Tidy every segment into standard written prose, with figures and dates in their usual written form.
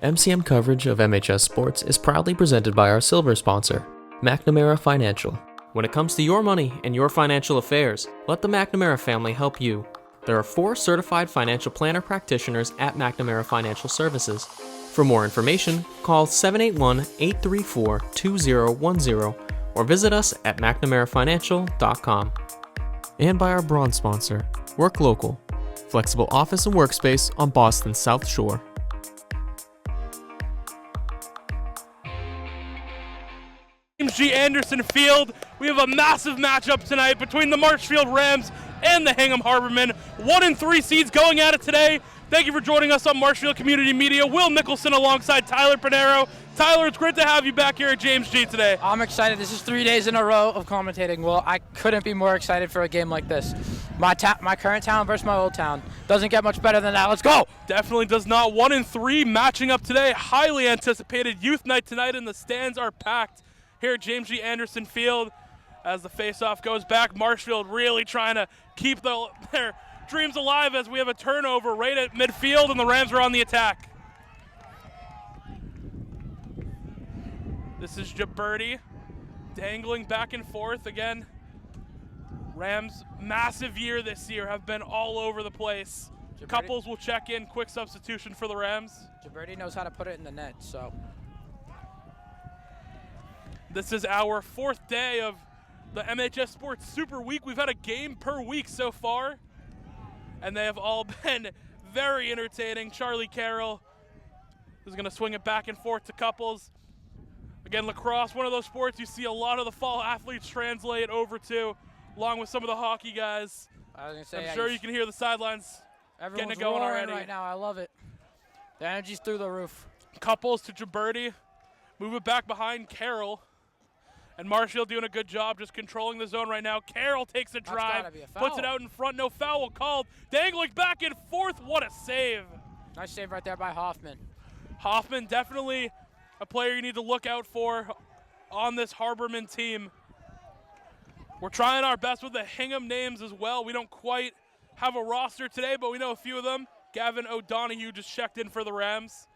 MCM coverage of MHS Sports is proudly presented by our silver sponsor, McNamara Financial. When it comes to your money and your financial affairs, let the McNamara family help you. There are 4 certified financial planner practitioners at McNamara Financial Services. For more information, call 781-834-2010 or visit us at mcnamarafinancial.com. And by our bronze sponsor, Work Local, flexible office and workspace on Boston's South Shore. James G. Anderson Field. We have a massive matchup tonight between the Marshfield Rams and the Hingham Harbormen. 1 and 3 seeds going at it today. Thank you for joining us on Marshfield Community Media. Will Nicholson alongside Tyler Pinheiro. Tyler, it's great to have you back here at James G. today. I'm excited. This is 3 days in a row of commentating. Well, I couldn't be more excited for a game like this. My current town versus my old town. Doesn't get much better than that. Let's go! Definitely does not. 1 and 3 matching up today. Highly anticipated youth night tonight, and the stands are packed here at James G. Anderson Field. As the face-off goes back, Marshfield really trying to keep their dreams alive as we have a turnover right at midfield, and the Rams are on the attack. This is Gibberti dangling back and forth again. Rams, massive year this year, have been all over the place. Couples will check in, quick substitution for the Rams. Gibberti knows how to put it in the net, so. This is our 4th day of the MHS Sports Super Week. We've had a game per week so far, and they have all been very entertaining. Charlie Carroll is going to swing it back and forth to Couples. Again, lacrosse, one of those sports you see a lot of the fall athletes translate over to, along with some of the hockey guys. I was gonna say, I'm sure you can hear the sidelines getting it going already. Right now. I love it. The energy's through the roof. Couples to Gibberti. Move it back behind Carroll. And Marshfield doing a good job just controlling the zone right now. Carroll takes a drive, puts it out in front, no foul called. Dangling back and forth, what a save. Nice save right there by Hoffman. Hoffman, definitely a player you need to look out for on this Harbormen team. We're trying our best with the Hingham names as well. We don't quite have a roster today, but we know a few of them. Gavin O'Donoghue just checked in for the Rams.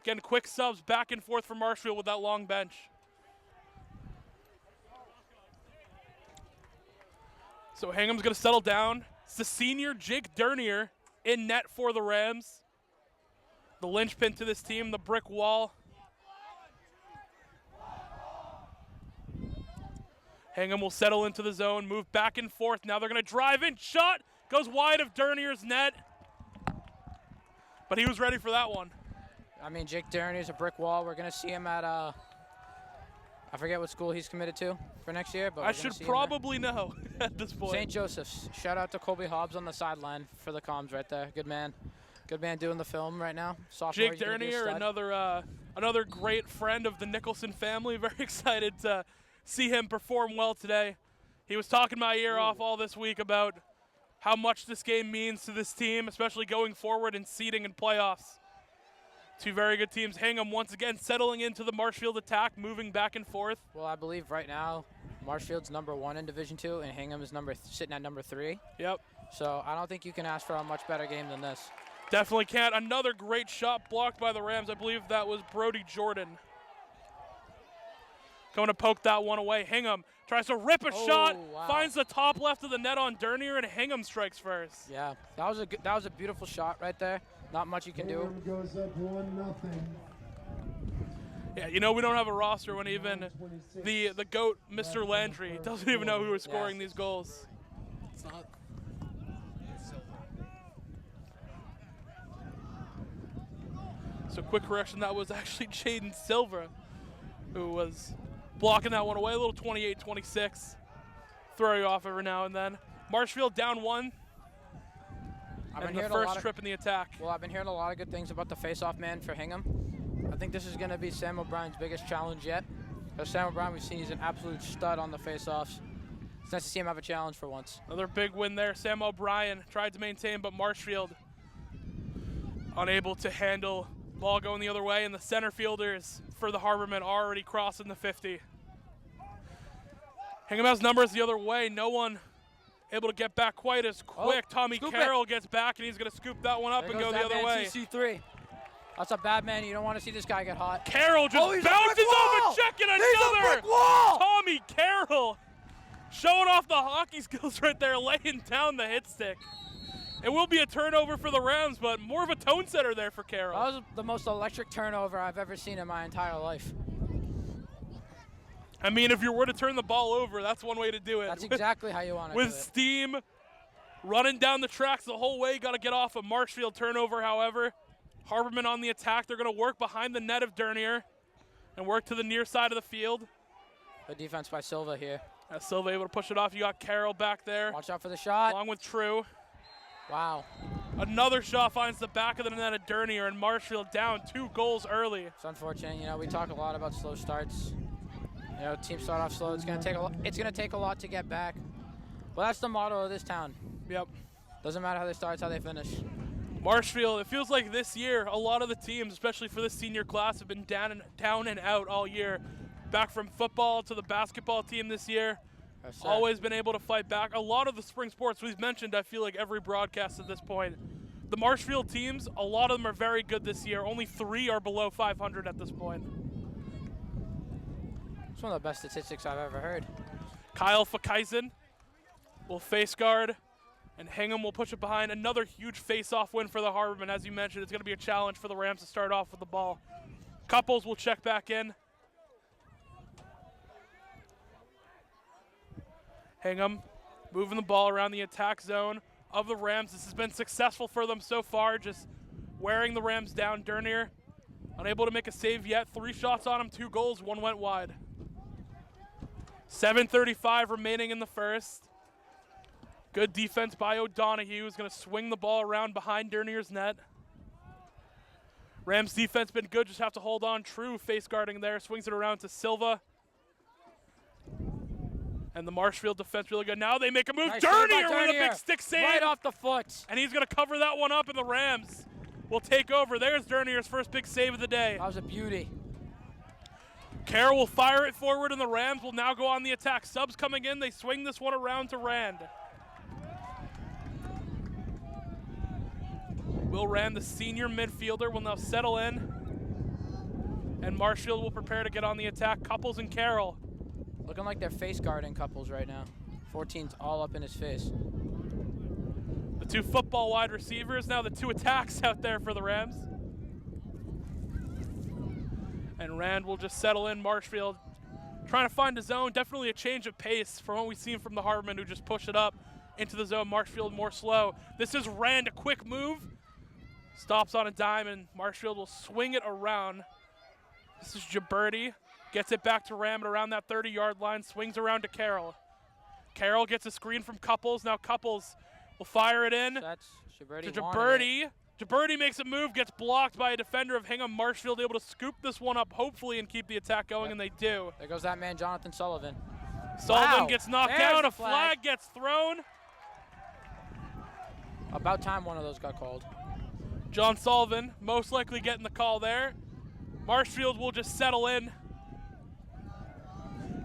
Again, quick subs back and forth for Marshfield with that long bench. So Hingham's going to settle down. It's the senior Jake Dernier in net for the Rams. The linchpin to this team, the brick wall. Hingham will settle into the zone, move back and forth. Now they're going to drive in. Shot goes wide of Dernier's net. But he was ready for that one. I mean, Jake Dernier's a brick wall. We're going to see him at, I forget what school he's committed to for next year. But I should probably know at this point. St. Joseph's. Shout out to Colby Hobbs on the sideline for the comms right there. Good man. Good man doing the film right now. Sophomore, Jake Dernier, another great friend of the Nicholson family. Very excited to see him perform well today. He was talking my ear off all this week about how much this game means to this team, especially going forward in seeding and playoffs. 2 very good teams. Hingham once again settling into the Marshfield attack, moving back and forth. Well, I believe right now Marshfield's #1 in Division II, and Hingham is sitting at number 3. Yep. So I don't think you can ask for a much better game than this. Definitely can't. Another great shot blocked by the Rams. I believe that was Brody Jordan. Going to poke that one away. Hingham tries to rip a shot, finds the top left of the net on Dernier, and Hingham strikes first. Yeah, that was a beautiful shot right there. Not much you can do. Goes up 1-0. Yeah, you know we don't have a roster when even the GOAT, Mr. Landry, doesn't even know who is scoring these goals. It's not. So quick correction, that was actually Jaden Silva who was blocking that one away. A little 28-26. Throw you off every now and then. Marshfield down 1. And the first trip in the attack. Well, I've been hearing a lot of good things about the face-off man for Hingham. I think this is going to be Sam O'Brien's biggest challenge yet. Because Sam O'Brien, we've seen he's an absolute stud on the face-offs. It's nice to see him have a challenge for once. Another big win there. Sam O'Brien tried to maintain, but Marshfield unable to handle. Ball going the other way, and the center fielders for the Harbormen already crossing the 50. Hingham has numbers the other way. No one able to get back quite as quick. Tommy Carroll gets back, and he's going to scoop that one up and go the other way. TC3. That's a bad man. You don't want to see this guy get hot. Carroll just bounces over, checking another. Tommy Carroll showing off the hockey skills right there, laying down the hit stick. It will be a turnover for the Rams, but more of a tone setter there for Carroll. That was the most electric turnover I've ever seen in my entire life. I mean, if you were to turn the ball over, that's one way to do it. That's exactly how you want to do it. With steam running down the tracks the whole way, got to get off a Marshfield turnover, however. Harbormen on the attack. They're going to work behind the net of Dernier and work to the near side of the field. Good defense by Silva here. Silva able to push it off. You got Carroll back there. Watch out for the shot. Along with True. Wow. Another shot finds the back of the net of Dernier, and Marshfield down 2 goals early. It's unfortunate. You know, we talk a lot about slow starts. You know, teams start off slow. It's going to take a lot to get back. Well, that's the motto of this town. Yep. Doesn't matter how they start, it's how they finish. Marshfield, it feels like this year, a lot of the teams, especially for this senior class, have been down and out all year. Back from football to the basketball team this year. Yes, always been able to fight back. A lot of the spring sports we've mentioned, I feel like every broadcast at this point. The Marshfield teams, a lot of them are very good this year. Only 3 are below 500 at this point. It's one of the best statistics I've ever heard. Kyle Fakaisen will face guard, and Hingham will push it behind. Another huge face-off win for the Harbormen. As you mentioned, it's going to be a challenge for the Rams to start off with the ball. Couples will check back in. Hingham moving the ball around the attack zone of the Rams. This has been successful for them so far, just wearing the Rams down. Dernier unable to make a save yet. 3 shots on him, 2 goals, 1 went wide. 7:35 remaining in the first. Good defense by O'Donohue, who's going to swing the ball around behind Dernier's net. Rams defense been good, just have to hold on. True face guarding there, swings it around to Silva. And the Marshfield defense really good. Now they make a move. Nice Dernier with a big stick save. Right off the foot. And he's going to cover that one up, and the Rams will take over. There's Dernier's first big save of the day. That was a beauty. Carroll will fire it forward, and the Rams will now go on the attack. Subs coming in. They swing this one around to Rand. Will Rand, the senior midfielder, will now settle in. And Marshfield will prepare to get on the attack. Couples and Carroll. Looking like they're face guarding Couples right now. 14's all up in his face. The 2 football wide receivers. Now the 2 attacks out there for the Rams. And Rand will just settle in. Marshfield trying to find a zone. Definitely a change of pace from what we've seen from the Harbormen, who just push it up into the zone. Marshfield more slow. This is Rand, a quick move. Stops on a dime, and Marshfield will swing it around. This is Gibberti. Gets it back to Rand around that 30-yard line. Swings around to Carroll. Carroll gets a screen from Couples. Now Couples will fire it in That's to Gibberti. Gibberti makes a move, gets blocked by a defender of Hingham. Marshfield able to scoop this one up, hopefully, and keep the attack going, and they do. There goes that man, Jonathan Sullivan. Sullivan gets knocked There's down. the A flag gets thrown. About time one of those got called. John Sullivan most likely getting the call there. Marshfield will just settle in,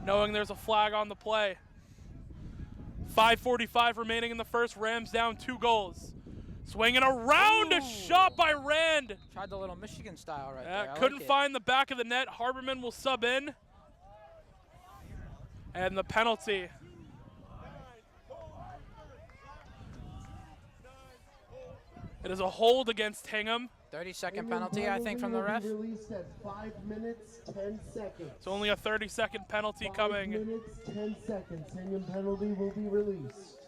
knowing there's a flag on the play. 5:45 remaining in the first. Rams down 2 goals. Swinging around, a shot by Rand. Tried the little Michigan style right there. I Couldn't like it. find the back of the net. Harbormen will sub in. And the penalty. It is a hold against Hingham. 30-second penalty, I think, from the ref. Released at 5 minutes, 10 seconds. It's only a 30-second penalty 5 coming. minutes, 10 seconds. Hingham penalty will be released.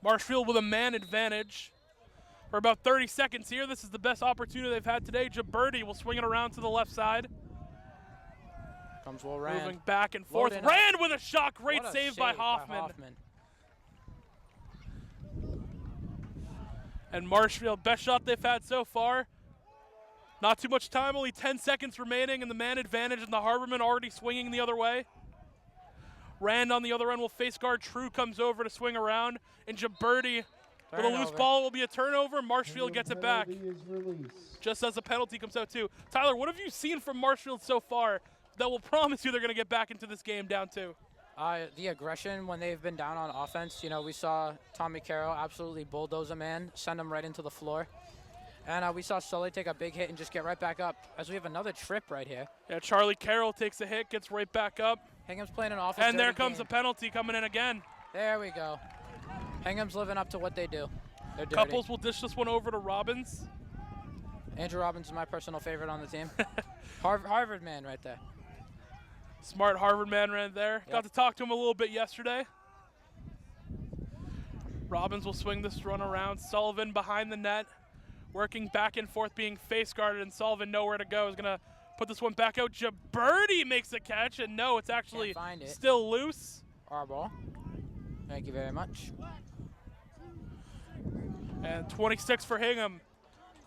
Marshfield with a man advantage for about 30 seconds here. This is the best opportunity they've had today. Gibberti will swing it around to the left side. Comes Will Rand. Moving back and forth. Loading up. Rand with a shot. Great What a save by Hoffman. And Marshfield, best shot they've had so far. Not too much time, only 10 seconds remaining, and the man advantage, and the Harbormen already swinging the other way. Rand on the other end will face guard. True comes over to swing around, and Gibberti with a loose ball will be a turnover. Marshfield gets it back Penalty is released. just as the penalty comes out too. Tyler, what have you seen from Marshfield so far that will promise you they're going to get back into this game down 2? The aggression when they've been down on offense. You know, we saw Tommy Carroll absolutely bulldoze a man, send him right into the floor. And we saw Sully take a big hit and just get right back up, as we have another trip right here. Yeah, Charlie Carroll takes a hit, gets right back up. Hingham's playing an awful And there dirty comes game. a penalty coming in again. There we go. Hingham's living up to what they do. They're dirty. Couples will dish this one over to Robbins. Andrew Robbins is my personal favorite on the team. Harvard man right there. Smart Harvard man right there. Yep. Got to talk to him a little bit yesterday. Robbins will swing this run around. Sullivan behind the net, working back and forth, being face guarded, and Sullivan nowhere to go. Is going to put this one back out. Jaberti makes a catch, and no, it's actually still loose. Our ball. Thank you very much. And 26 for Hingham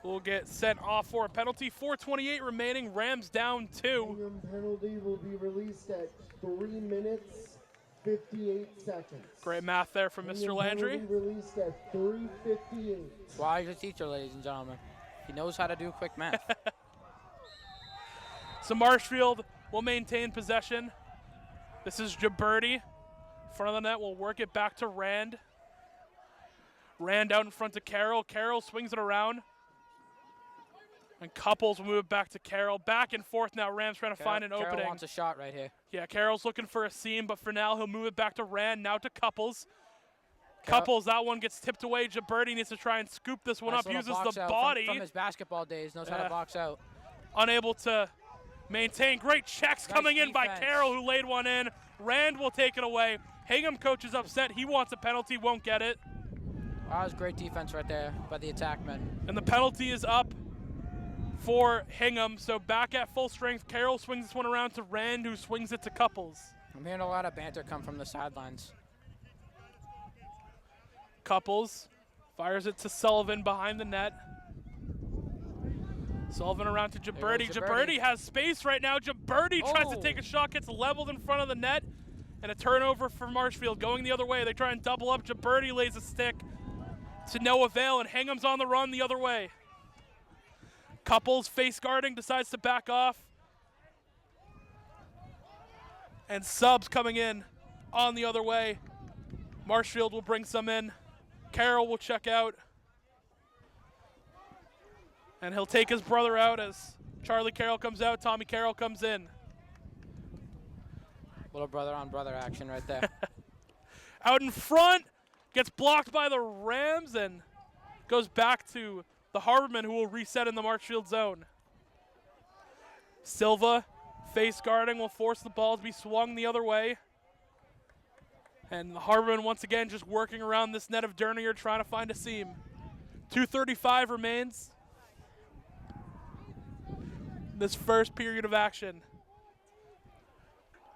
will get sent off for a penalty. 4:28 remaining. Rams down 2. Hingham penalty will be released at 3 minutes, 58 seconds. Great math there from Mr. Landry. Penalty released at 3:58. Why he's a teacher, ladies and gentlemen. He knows how to do quick math. So Marshfield will maintain possession. This is Jaberti. Front of the net will work it back to Rand. Rand out in front to Carroll. Carroll swings it around. And Couples will move it back to Carroll. Back and forth now. Rams trying to find an Carroll opening. wants a shot right here. Yeah, Carroll's looking for a seam, but for now he'll move it back to Rand. Now to Couples. Couples, that one gets tipped away. Jaberti needs to try and scoop this one Nice up. Uses box the out body. From his basketball days, knows how to box out. Unable to maintain. Great checks Nice coming in by defense. Carroll, who laid one in. Rand will take it away. Hingham coach is upset. He wants a penalty, won't get it. That was great defense right there by the attackman. And the penalty is up for Hingham. So back at full strength, Carroll swings this one around to Rand, who swings it to Couples. I'm hearing a lot of banter come from the sidelines. Couples fires it to Sullivan behind the net. Sullivan around to Jaberti. Jaberti has space right now. Jaberti tries to take a shot, gets leveled in front of the net, and a turnover for Marshfield going the other way. They try and double up. Jaberti lays a stick to no avail, and Hingham's on the run the other way. Couples face guarding, decides to back off. And subs coming in on the other way. Marshfield will bring some in. Carroll will check out. And he'll take his brother out as Charlie Carroll comes out. Tommy Carroll comes in. Little brother on brother action right there. Out in front, gets blocked by the Rams and goes back to the Harbormen, who will reset in the Marshfield zone. Silva, face guarding, will force the ball to be swung the other way. And the Harbormen once again just working around this net of Dernier, trying to find a seam. 2:35 remains. This first period of action.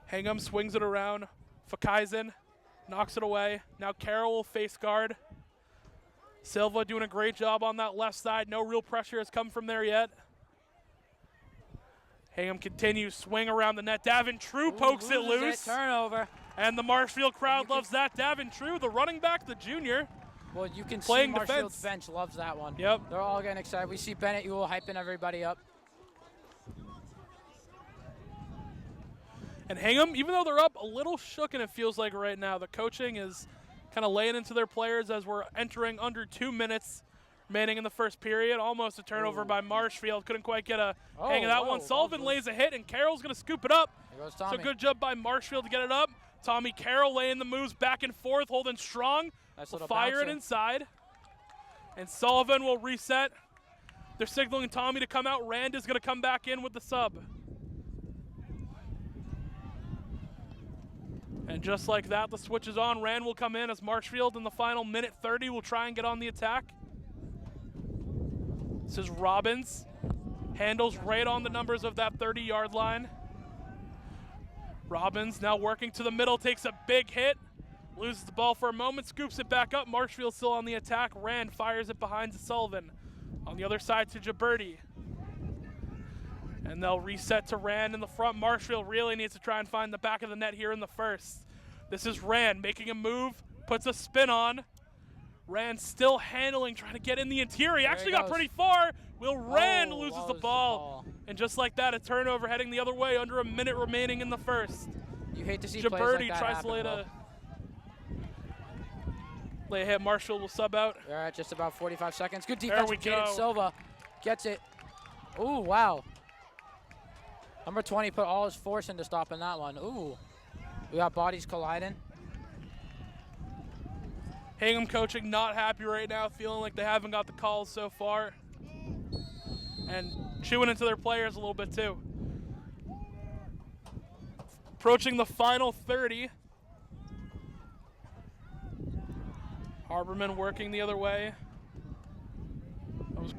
Hingham swings it around. Fakaisen knocks it away. Now Carroll will face guard. Silva doing a great job on that left side. No real pressure has come from there yet. Hingham continues, swing around the net. Davin True pokes it loose. Turnover. And the Marshfield crowd loves that. Davin True, the running back, the junior. Well, you can Playing see Marshfield's defense. bench loves that one. Yep. They're all getting excited. We see Bennett Ewell hyping everybody up. And Hingham, even though they're up, a little shook, and it feels like right now. The coaching is kind of laying into their players as we're entering under 2 minutes remaining in the first period. Almost a turnover by Marshfield. Couldn't quite get a hang of that one. Sullivan lays a hit, and Carroll's going to scoop it up. Here goes Tommy. So good job by Marshfield to get it up. Tommy Carroll laying the moves back and forth, holding strong. Nice Will little fire it bouncer. inside. And Sullivan will reset. They're signaling Tommy to come out. Rand is going to come back in with the sub. And just like that, the switch is on. Rand will come in as Marshfield in the final minute 30 will try and get on the attack. This is Robbins. Handles right on the numbers of that 30-yard line. Robbins now working to the middle, takes a big hit. Loses the ball for a moment, scoops it back up. Marshfield still on the attack. Rand fires it behind to Sullivan. On the other side to Jaberti. And they'll reset to Rand in the front. Marshfield really needs to try and find the back of the net here in the first. This is Rand making a move, puts a spin on. Rand still handling, trying to get in the interior. He actually got pretty far. Will Rand loses the ball. And just like that, a turnover heading the other way, under a minute remaining in the first. You hate to see plays like Jaberti that tries happen, to lay a hit. Marshfield will sub out. All right, just about 45 seconds. Good There defense we from Jaden go. Silva. Gets it. Ooh, wow. Number 20 put all his force into stopping that one. Ooh. We got bodies colliding. Hingham coaching not happy right now, feeling like they haven't got the calls so far. And chewing into their players a little bit too. Approaching the final 30. Harbormen working the other way. Those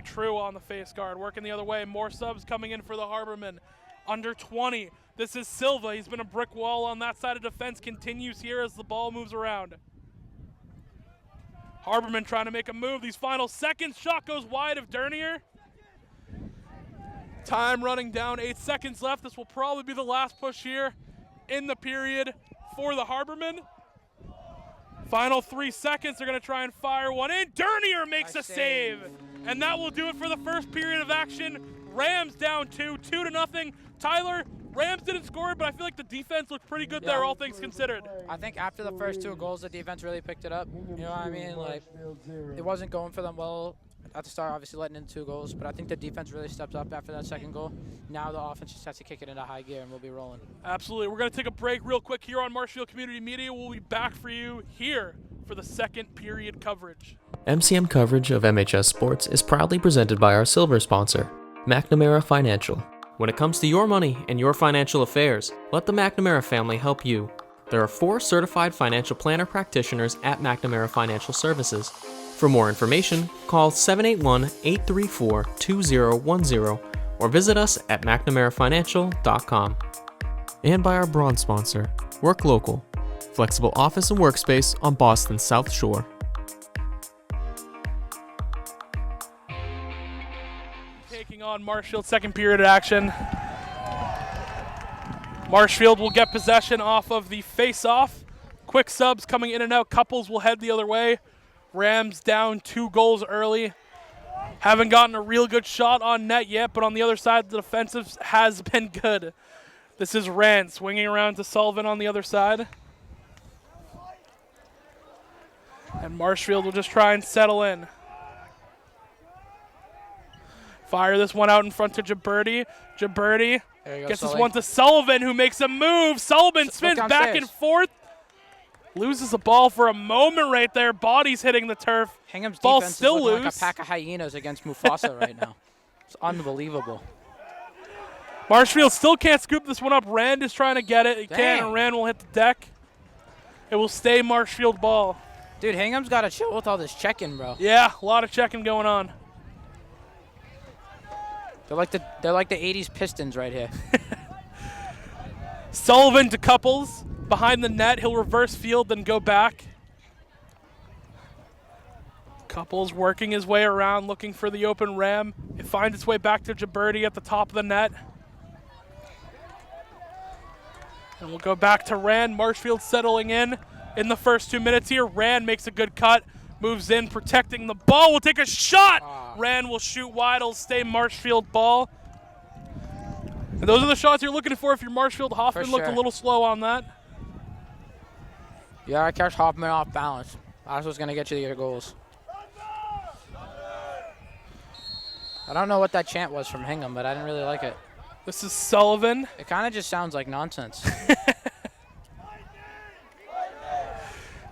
True on the face guard, working the other way. More subs coming in for the Harbormen. Under 20. This is Silva. He's been a brick wall on that side of defense. Continues here as the ball moves around. Harbormen trying to make a move. These final seconds. Shot goes wide of Dernier. Time running down. 8 seconds left. This will probably be the last push here in the period for the Harbormen. Final 3 seconds. They're going to try and fire one in. Dernier makes a save. And that will do it for the first period of action. Rams down 2-0. Tyler, Rams didn't score, but I feel like the defense looked pretty good there, all things considered. I think after the first 2 goals, the defense really picked it up. You know what I mean? Like, it wasn't going for them well at the start, obviously letting in 2 goals, but I think the defense really stepped up after that second goal. Now the offense just has to kick it into high gear, and we'll be rolling. Absolutely. We're going to take a break real quick here on Marshfield Community Media. We'll be back for you here for the second period coverage. MCM coverage of MHS Sports is proudly presented by our silver sponsor, McNamara Financial. When it comes to your money and your financial affairs, let the McNamara family help you. There are 4 certified financial planner practitioners at McNamara Financial Services. For more information, call 781-834-2010 or visit us at mcnamarafinancial.com. And by our bronze sponsor, Work Local, flexible office and workspace on Boston's South Shore. Taking on Marshfield, second period action. Marshfield will get possession off of the face-off. Quick subs coming in and out. Couples will head the other way. Rams down 2 goals early. Haven't gotten a real good shot on net yet, but on the other side, the defensive has been good. This is Rand swinging around to Sullivan on the other side. And Marshfield will just try and settle in. Fire this one out in front to Gibberti. Gibberti gets this one to Sullivan, who makes a move. Sullivan spins back and forth. Loses the ball for a moment right there. Body's hitting the turf. Hingham's ball defense still is looking loose. like a pack of hyenas against Mufasa right now. It's unbelievable. Marshfield still can't scoop this one up. Rand is trying to get it. He Dang. can, and Rand will hit the deck. It will stay Marshfield ball. Dude, Hingham's got to chill with all this checking, bro. Yeah, a lot of checking going on. They're like the 80s Pistons right here. Sullivan to Couples. Behind the net, he'll reverse field, then go back. Couples working his way around, looking for the open ram. It finds its way back to Gibberti at the top of the net. And we'll go back to Rand. Marshfield settling in the first 2 minutes here. Rand makes a good cut, moves in, protecting the ball. Will take a shot. Rand will shoot wide. It'll stay Marshfield ball. And those are the shots you're looking for if you're Marshfield. Hoffman looked a little slow on that. Yeah, I catch Hoffman off balance. That's what's going to get you your goals. I don't know what that chant was from Hingham, but I didn't really like it. This is Sullivan. It kind of just sounds like nonsense.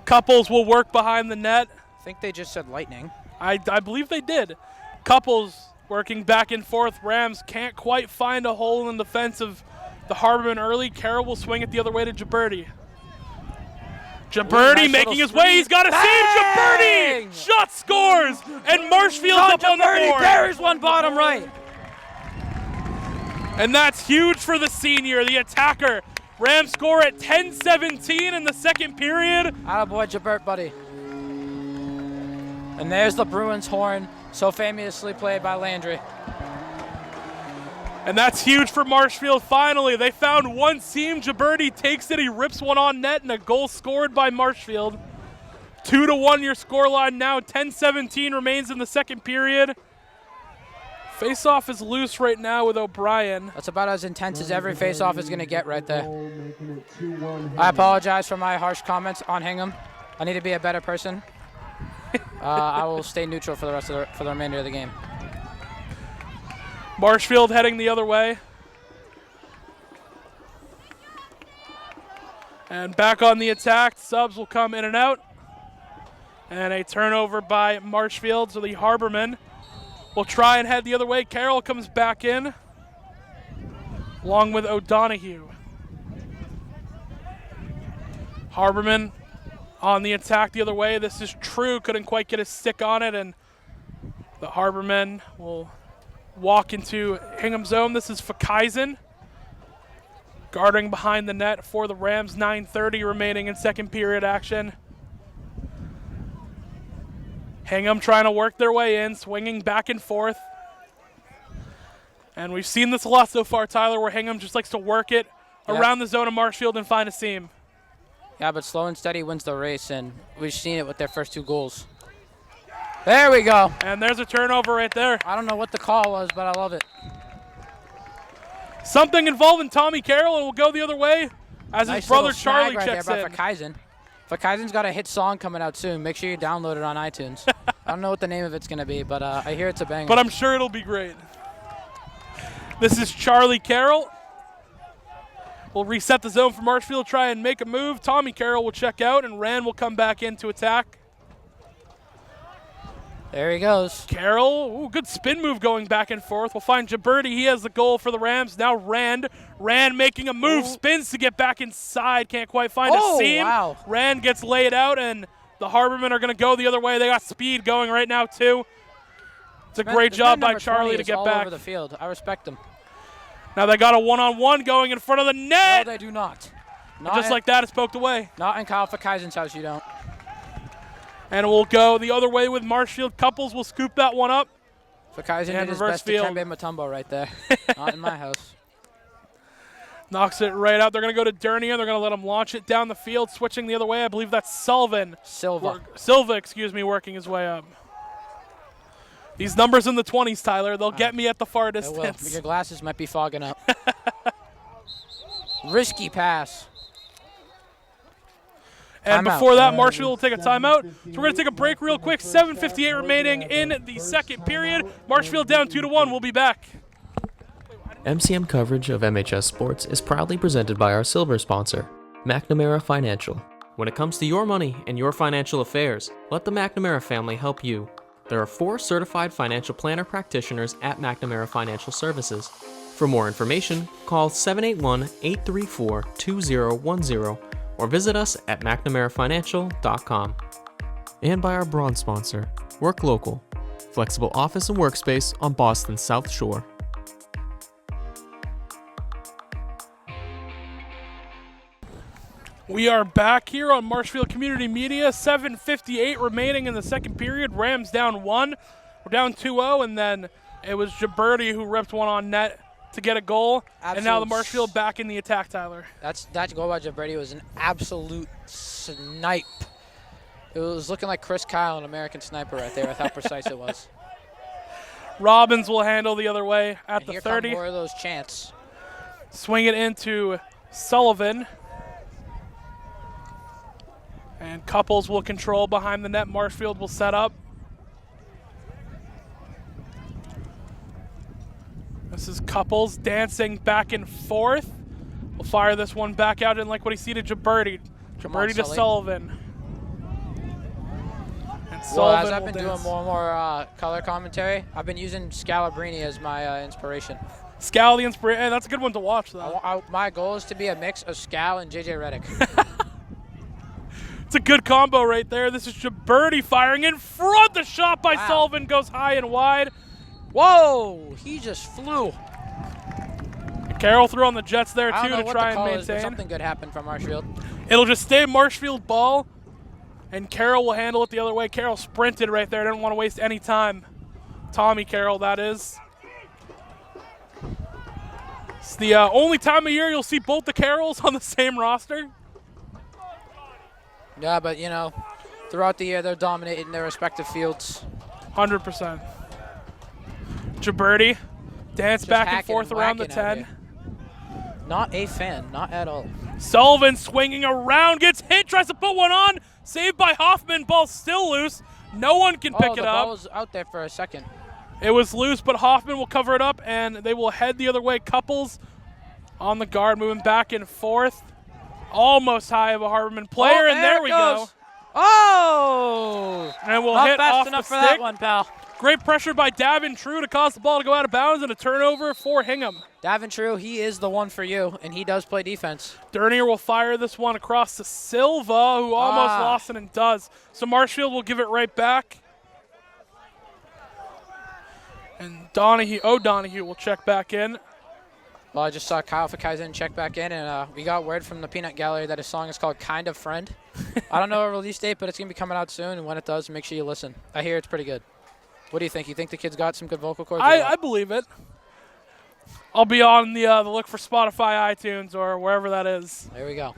Couples will work behind the net. I think they just said lightning. I believe they did. Couples working back and forth. Rams can't quite find a hole in the defense of the Harbormen early. Carroll will swing it the other way to Gibberti. Gibberti making his way. He's got to save Gibberti. Shot scores, and Marshfield's up on the board. There's one bottom right. And that's huge for the senior, the attacker. Rams score at 10-17 in the second period. Attaboy, Gibberti, buddy. And there's the Bruins horn, so famously played by Landry. And that's huge for Marshfield. Finally, they found one seam. Gibberti takes it. He rips one on net, and a goal scored by Marshfield. 2-1 your scoreline now. 10-17 remains in the second period. Face-off is loose right now with O'Brien. That's about as intense as every face-off is going to get right there. I apologize for my harsh comments on Hingham. I need to be a better person. I will stay neutral for the remainder of the game. Marshfield heading the other way. And back on the attack, subs will come in and out. And a turnover by Marshfield, so the Harbormen will try and head the other way. Carroll comes back in, along with O'Donoghue. Harbormen on the attack the other way. This is True, couldn't quite get a stick on it, and the Harbormen will walk into Hingham zone. This is Fakaizen guarding behind the net for the Rams. 9:30 remaining in second period action. Hingham trying to work their way in, swinging back and forth. And we've seen this a lot so far, Tyler, where Hingham just likes to work it around the zone of Marshfield and find a seam. Yeah, but slow and steady wins the race, and we've seen it with their first 2 goals. There we go. And there's a turnover right there. I don't know what the call was, but I love it. Something involving Tommy Carroll, and will go the other way as Nice his brother little snag Charlie right checks there in. by Fakaizen. Fakaizen's got a hit song coming out soon. Make sure you download it on iTunes. I don't know what the name of it's going to be, but I hear it's a banger. But I'm sure it'll be great. This is Charlie Carroll. We'll reset the zone for Marshfield, try and make a move. Tommy Carroll will check out, and Rand will come back in to attack. There he goes. Carroll, good spin move going back and forth. We'll find Jaberti. He has the goal for the Rams. Now Rand making a move, spins to get back inside. Can't quite find a seam. Wow. Rand gets laid out, and the Harbormen are going to go the other way. They got speed going right now, too. It's a great job by Charlie to get all back. Over the field. I respect them. Now they got a one-on-one going in front of the net. No, they do not. Just like that, it's poked away. Not in Kyle Fakaizen's house, you don't. And we'll go the other way with Marshfield. Couples will scoop that one up. Fakaizen did his reverse best field. to Kembe Mutombo right there. Not in my house. Knocks it right out. They're going to go to Dernier. They're going to let him launch it down the field, switching the other way. I believe that's Silva, working his way up. These numbers in the 20s, Tyler, they'll get me at the far distance. Your glasses might be fogging up. Risky pass. And before that, Marshfield will take a timeout. So we're going to take a break real quick. 7:58 remaining in the second period. Marshfield down 2-1. We'll be back. MCM coverage of MHS Sports is proudly presented by our silver sponsor, McNamara Financial. When it comes to your money and your financial affairs, let the McNamara family help you. There are 4 certified financial planner practitioners at McNamara Financial Services. For more information, call 781-834-2010 or visit us at McNamaraFinancial.com. And by our bronze sponsor, Work Local, flexible office and workspace on Boston's South Shore. We are back here on Marshfield Community Media. 7:58 remaining in the second period. Rams down 1. We're down 2-0, and then it was Jaberti who ripped one on net to get a goal. And now the Marshfield back in the attack, Tyler. That goal by Jaberti was an absolute snipe. It was looking like Chris Kyle, an American Sniper right there with how precise it was. Robbins will handle the other way at the 30. Here come more of those chants. Swing it into Sullivan. And Couples will control behind the net. Marshfield will set up. This is Couples dancing back and forth. We'll fire this one back out. Didn't like what he see to Jaberti. Jaberti to Sullivan. And Sullivan as I've been doing more and more color commentary, I've been using Scalabrini as my inspiration. Scal the inspiration. Hey, that's a good one to watch, though. My goal is to be a mix of Scal and JJ Redick. It's a good combo right there. This is Jaberti firing in front. The shot by Sullivan goes high and wide. Whoa, he just flew. Carroll threw on the Jets there, too, to try and maintain. Something good happened from Marshfield. It'll just stay Marshfield ball, and Carroll will handle it the other way. Carroll sprinted right there. Didn't want to waste any time. Tommy Carroll, that is. It's the only time of year you'll see both the Carrolls on the same roster. Yeah, but, you know, throughout the year, they're dominating their respective fields. 100%. Jaberti, dance back and forth around the 10. Not a fan, not at all. Sullivan swinging around, gets hit, tries to put one on. Saved by Hoffman, ball still loose. No one can pick it the up. ball was out there for a second. It was loose, but Hoffman will cover it up, and they will head the other way. Couples on the guard, moving back and forth. Almost high of a Harbormen player, and there we go. Oh! And we'll Not hit fast off enough the for stick. that one, pal. Great pressure by Davin-True to cause the ball to go out of bounds, and a turnover for Hingham. Davin-True, he is the one for you, and he does play defense. Dernier will fire this one across to Silva, who almost lost it and does. So Marshfield will give it right back. And O'Donohue will check back in. Well, I just saw Kyle Fakaizen check back in, and we got word from the Peanut Gallery that his song is called Kind of Friend. I don't know a release date, but it's going to be coming out soon, and when it does, make sure you listen. I hear it's pretty good. What do you think? You think the kid's got some good vocal cords? I believe it. I'll be on the look for Spotify, iTunes, or wherever that is. There we go.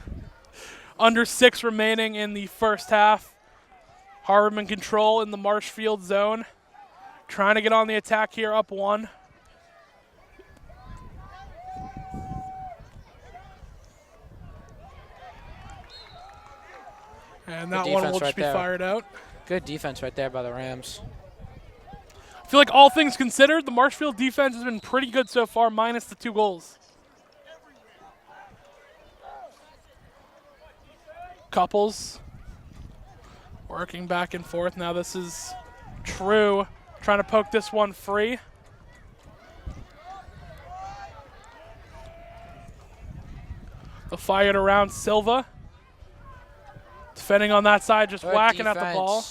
Under 6 remaining in the first half. Harbormen control in the Marshfield zone. Trying to get on the attack here, up 1. And that one will just be fired out. Good defense right there by the Rams. I feel like all things considered, the Marshfield defense has been pretty good so far, minus the 2 goals. Couples working back and forth. Now this is True trying to poke this one free. They'll fire it around Silva. Defending on that side, just Good whacking defense. at the ball.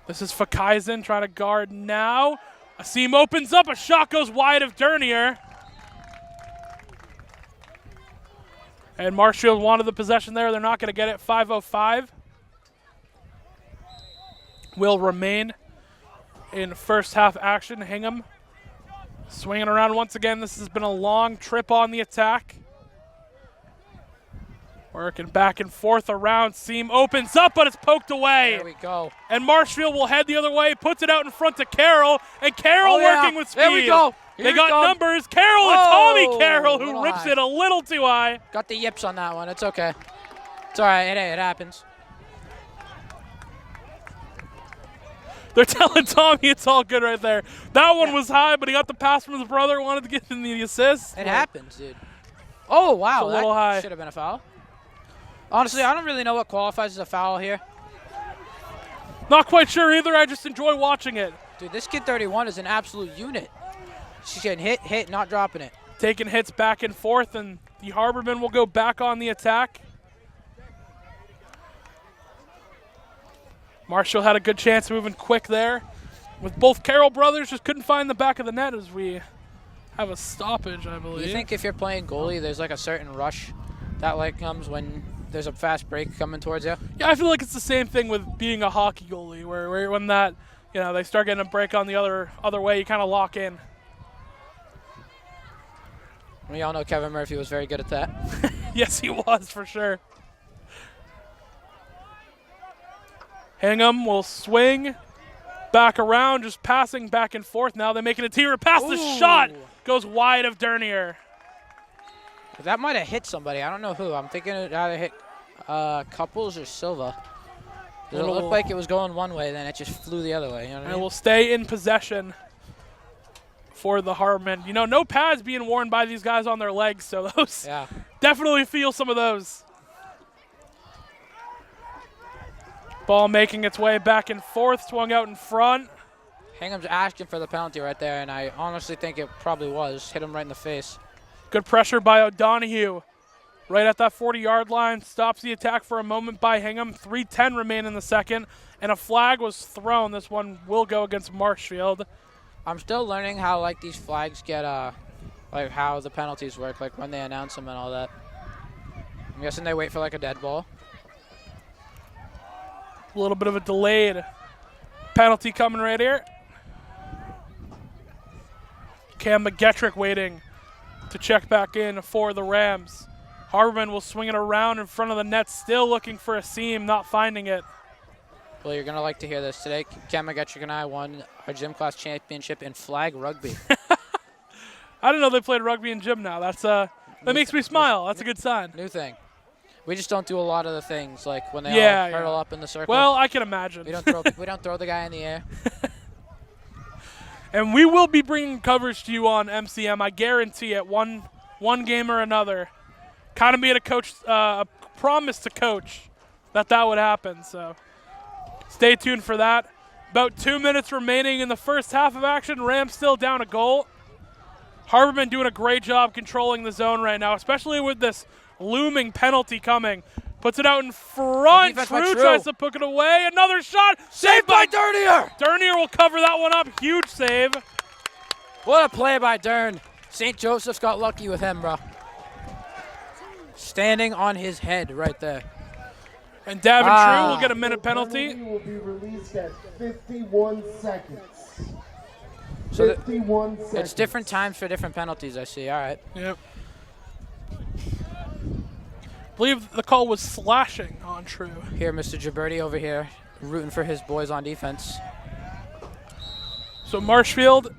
This is Fakaizen trying to guard now. A seam opens up. A shot goes wide of Dernier. And Marshfield wanted the possession there. They're not going to get it. 5:05 will remain in first half action. Hingham swinging around once again. This has been a long trip on the attack. Working back and forth around. Seam opens up, but it's poked away. There we go. And Marshfield will head the other way, puts it out in front to Carroll, and Carroll working with speed. There we go. They got numbers. Carroll and Tommy Carroll, who rips high. it a little too high. Got the yips on that one. It's okay. It's all right. It happens. They're telling Tommy it's all good right there. That one was high, but he got the pass from his brother, wanted to get in the assist. It happens, dude. Oh, wow. It's a little high. Should have been a foul. Honestly, I don't really know what qualifies as a foul here. Not quite sure either. I just enjoy watching it. Dude, this kid 31 is an absolute unit. She's getting hit, not dropping it. Taking hits back and forth, and the Harbormen will go back on the attack. Marshall had a good chance moving quick there. With both Carroll brothers, just couldn't find the back of the net as we have a stoppage, I believe. Do you think if you're playing goalie, there's like a certain rush that like comes when there's a fast break coming towards you? Yeah, I feel like it's the same thing with being a hockey goalie, where when that, they start getting a break on the other way, you kind of lock in. We all know Kevin Murphy was very good at that. Yes, he was, for sure. Hingham will swing back around, just passing back and forth. Now they make it a tier pass. The shot goes wide of Dernier. That might have hit somebody. I don't know who. I'm thinking it either hit Couples or Silva. It looked like it was going one way, then it just flew the other way. You know what I mean? And will stay in possession for the Harbormen. No pads being worn by these guys on their legs, so those definitely feel some of those. Ball making its way back and forth, swung out in front. Hingham's asking for the penalty right there, and I honestly think it probably was. Hit him right in the face. Good pressure by O'Donohue. Right at that 40-yard line. Stops the attack for a moment by Hingham. 3:10 remain in the second, and a flag was thrown. This one will go against Marshfield. I'm still learning how these flags get how the penalties work, when they announce them and all that. I'm guessing they wait for a dead ball. A little bit of a delayed penalty coming right here. Cam McGettrick waiting to check back in for the Rams. Harbormen will swing it around in front of the net, still looking for a seam, not finding it. Well, you're going to like to hear this. Today, Cam McGettrick and I won our gym class championship in flag rugby. I didn't know they played rugby in gym now. That makes me smile. That's a good sign. New thing. We just don't do a lot of the things, like when they Yeah, all hurdle yeah. up in the circle. Well, I can imagine. we don't throw the guy in the air. And we will be bringing coverage to you on MCM. I guarantee it. One game or another. Kind of made a promise to coach that would happen. So stay tuned for that. About 2 minutes remaining in the first half of action. Rams still down a goal. Harbormen doing a great job controlling the zone right now, especially with this looming penalty coming. Puts it out in front. True tries to put it away. Another shot. Saved by Dernier. Dernier will cover that one up. Huge save. What a play by Dern. St. Joseph's got lucky with him, bro. Standing on his head right there. And Davin True will get a minute penalty. The penalty will be released at 51 seconds. So 51 seconds. It's different times for different penalties, I see. All right. Yep. I believe the call was slashing on True. Here, Mr. Gibberti over here, rooting for his boys on defense. So Marshfield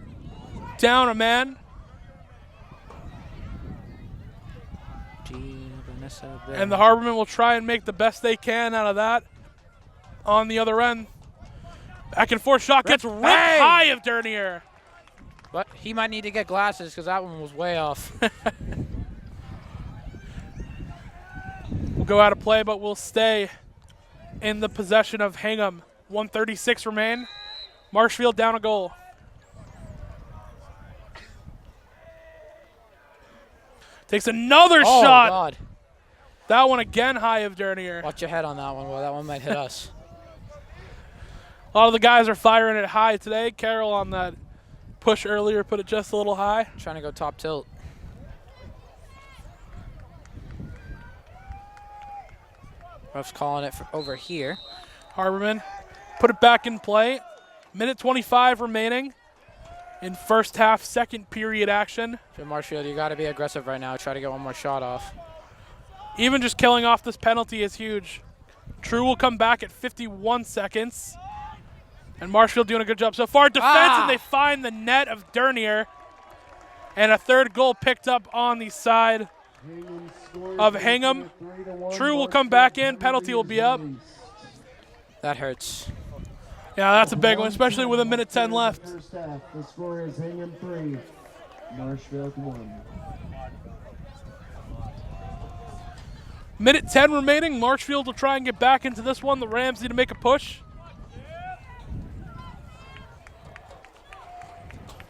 down a man. And the Harbormen will try and make the best they can out of that on the other end. Back and forth shot gets ripped high of Dernier. But he might need to get glasses because that one was way off. We'll go out of play, but we'll stay in the possession of Hingham. 1:36 remain. Marshfield down a goal. Takes another shot. God. That one again high of Dernier. Watch your head on that one, boy. That one might hit us. A lot of the guys are firing it high today. Carroll on that push earlier put it just a little high. Trying to go top tilt. Ref's calling it for over here. Harbormen put it back in play. Minute 25 remaining in first half, second period action. Jim Marshfield, you got to be aggressive right now. Try to get one more shot off. Even just killing off this penalty is huge. True will come back at 51 seconds. And Marshfield doing a good job so far. Defense, and they find the net of Dernier. And a third goal picked up on the side of Hingham. True will come back in. Penalty will be up. That hurts. Yeah, that's a big one, especially with a minute 10 left. First half, the score is Hingham 3, Marshfield 1. Minute 10 remaining. Marshfield will try and get back into this one. The Rams need to make a push.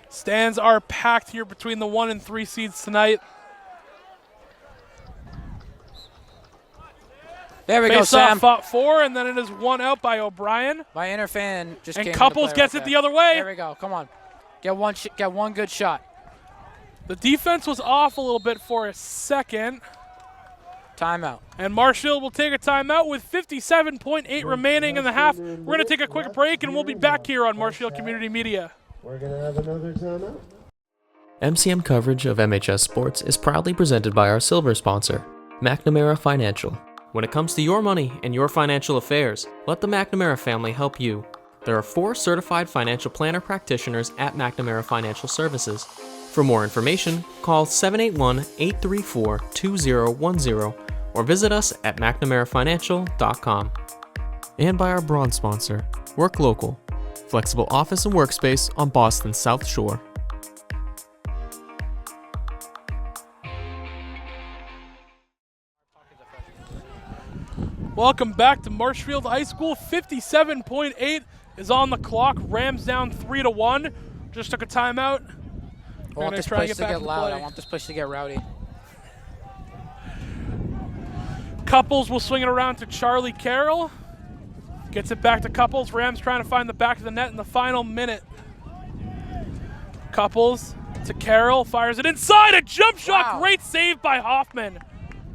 Stands are packed here between the 1 and 3 seeds tonight. There we go, Face Sam. off fought 4, and then it is 1 out by O'Brien. My inner fan just came And into Couples play gets right it there. the other way. There we go. Come on. Get one good shot. The defense was off a little bit for a second. Timeout. And Marshfield will take a timeout with 57.8 remaining in the half. We're going to take a quick break, and we'll be back here on Marshfield Community Media. We're going to have another timeout. MCM coverage of MHS Sports is proudly presented by our silver sponsor, McNamara Financial. When it comes to your money and your financial affairs, let the McNamara family help you. There are 4 certified financial planner practitioners at McNamara Financial Services. For more information, call 781-834-2010 or visit us at McNamaraFinancial.com. And by our bronze sponsor, Work Local, flexible office and workspace on Boston's South Shore. Welcome back to Marshfield High School. 57.8 is on the clock. Rams down 3-1. Just took a timeout. I want this place to get loud. I want this place to get rowdy. Couples will swing it around to Charlie Carroll. Gets it back to Couples. Rams trying to find the back of the net in the final minute. Couples to Carroll. Fires it inside. A jump shot. Wow. Great save by Hoffman.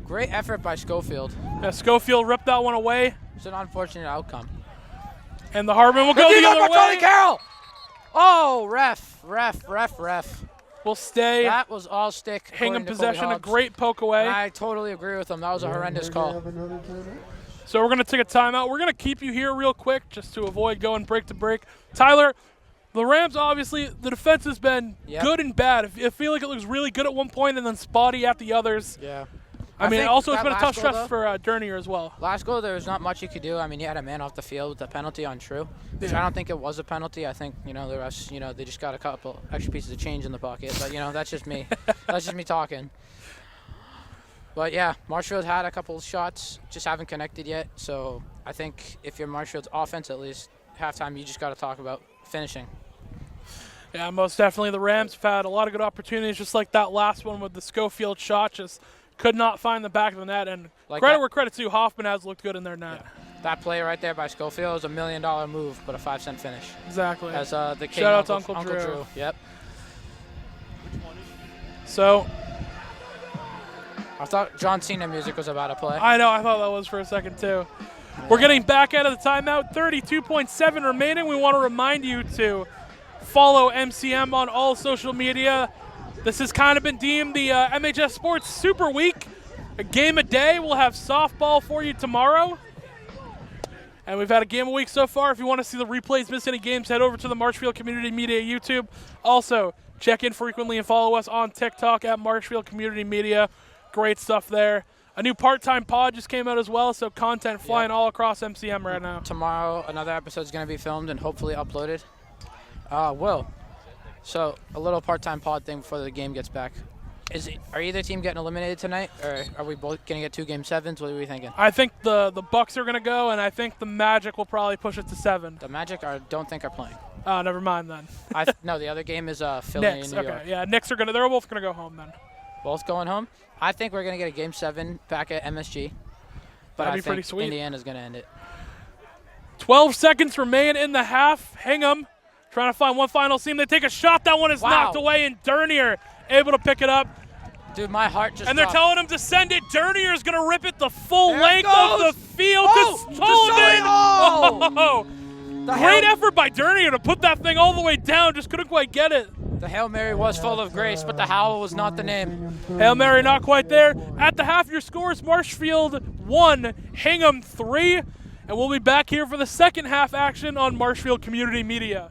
Great effort by Schofield. Yeah, Schofield ripped that one away. It's an unfortunate outcome. And the Harbormen will go the other Charlie way. Carroll! Oh, ref. Will stay. That was all stick. Hingham according to possession. Cody A Hobbs. great poke away. I totally agree with him. That was a horrendous We're call. gonna have another timeout. So we're going to take a timeout. We're going to keep you here real quick just to avoid going break to break. Tyler, the Rams, obviously, the defense has been Yep. good and bad. I feel like it looks really good at one point and then spotty at the others. Yeah. I mean, think also it's that been a tough last goal, stretch for Dernier as well. Last goal, there was not much you could do. I mean, he had a man off the field with a penalty on True, which I don't think it was a penalty. I think, the refs, they just got a couple extra pieces of change in the pocket. But, that's just me. That's just me talking. But, yeah, Marshfield had a couple of shots, just haven't connected yet. So I think if you're Marshfield's offense, at least halftime, you just got to talk about finishing. Yeah, most definitely. The Rams have had a lot of good opportunities, just like that last one with the Schofield shot. Just could not find the back of the net. And credit where credit's due, Hoffman has looked good in their net. Yeah. That play right there by Schofield was $1 million move, but a 5-cent finish. Exactly. As the king, shout out to Uncle Drew. Yep. So I thought John Cena music was about to play. I know. I thought that was for a second, too. We're getting back out of the timeout. 32.7 remaining. We want to remind you to follow MCM on all social media. This has kind of been deemed the MHS Sports Super Week. A game a day. We'll have softball for you tomorrow. And we've had a game a week so far. If you want to see the replays, miss any games, head over to the Marshfield Community Media YouTube. Also, check in frequently and follow us on TikTok at Marshfield Community Media. Great stuff there. A new part-time pod just came out as well, so content flying all across MCM right now. Tomorrow, another episode is going to be filmed and hopefully uploaded. So a little part-time pod thing before the game gets back. Are either team getting eliminated tonight, or are we both going to get 2 Game 7s? What are we thinking? I think the Bucks are going to go, and I think the Magic will probably push it to 7. The Magic I don't think are playing. Oh, never mind then. No, the other game is Philly Knicks, and New York. Okay, yeah, Knicks are they're both going to go home then. Both going home? I think we're going to get a Game 7 back at MSG. But That'd be I pretty think sweet. Indiana's going to end it. 12 seconds remain in the half. Hingham trying to find one final seam. They take a shot. That one is knocked away, and Dernier able to pick it up. Dude, my heart just And they're dropped. telling him to send it. Dernier is going to rip it the full length of the field to Sullivan. Oh! Great effort by Dernier to put that thing all the way down. Just couldn't quite get it. The Hail Mary was full of grace, but the howl was not the name. Hail Mary not quite there. At the half, your scores, Marshfield 1, Hingham 3. And we'll be back here for the second half action on Marshfield Community Media.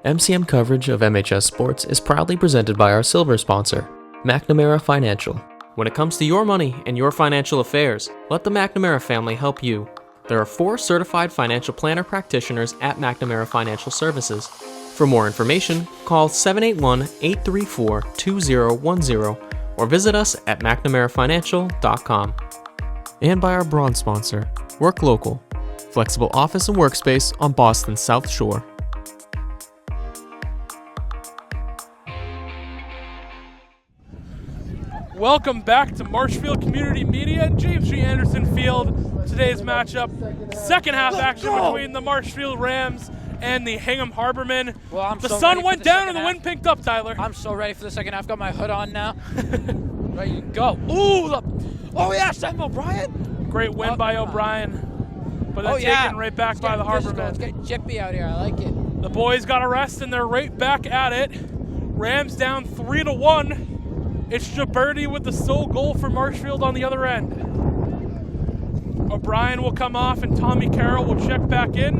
MCM coverage of MHS Sports is proudly presented by our silver sponsor, McNamara Financial. When it comes to your money and your financial affairs, let the McNamara family help you. There are 4 certified financial planner practitioners at McNamara Financial Services. For more information, call 781-834-2010 or visit us at mcnamarafinancial.com. And by our bronze sponsor, Work Local, flexible office and workspace on Boston's South Shore. Welcome back to Marshfield Community Media and James G. Anderson Field. Today's matchup, second half action between the Marshfield Rams and the Hingham Harbormen. Well, the sun went down and the wind picked up, Tyler. I'm so ready for the second half. Got my hood on now. Ready to go. Oh yeah, Sam O'Brien. Great win by O'Brien. But then taken right back by the Harbormen. It's getting jippy out here. I like it. The boys got a rest and they're right back at it. Rams down 3-1. It's Jaberti with the sole goal for Marshfield on the other end. O'Brien will come off and Tommy Carroll will check back in.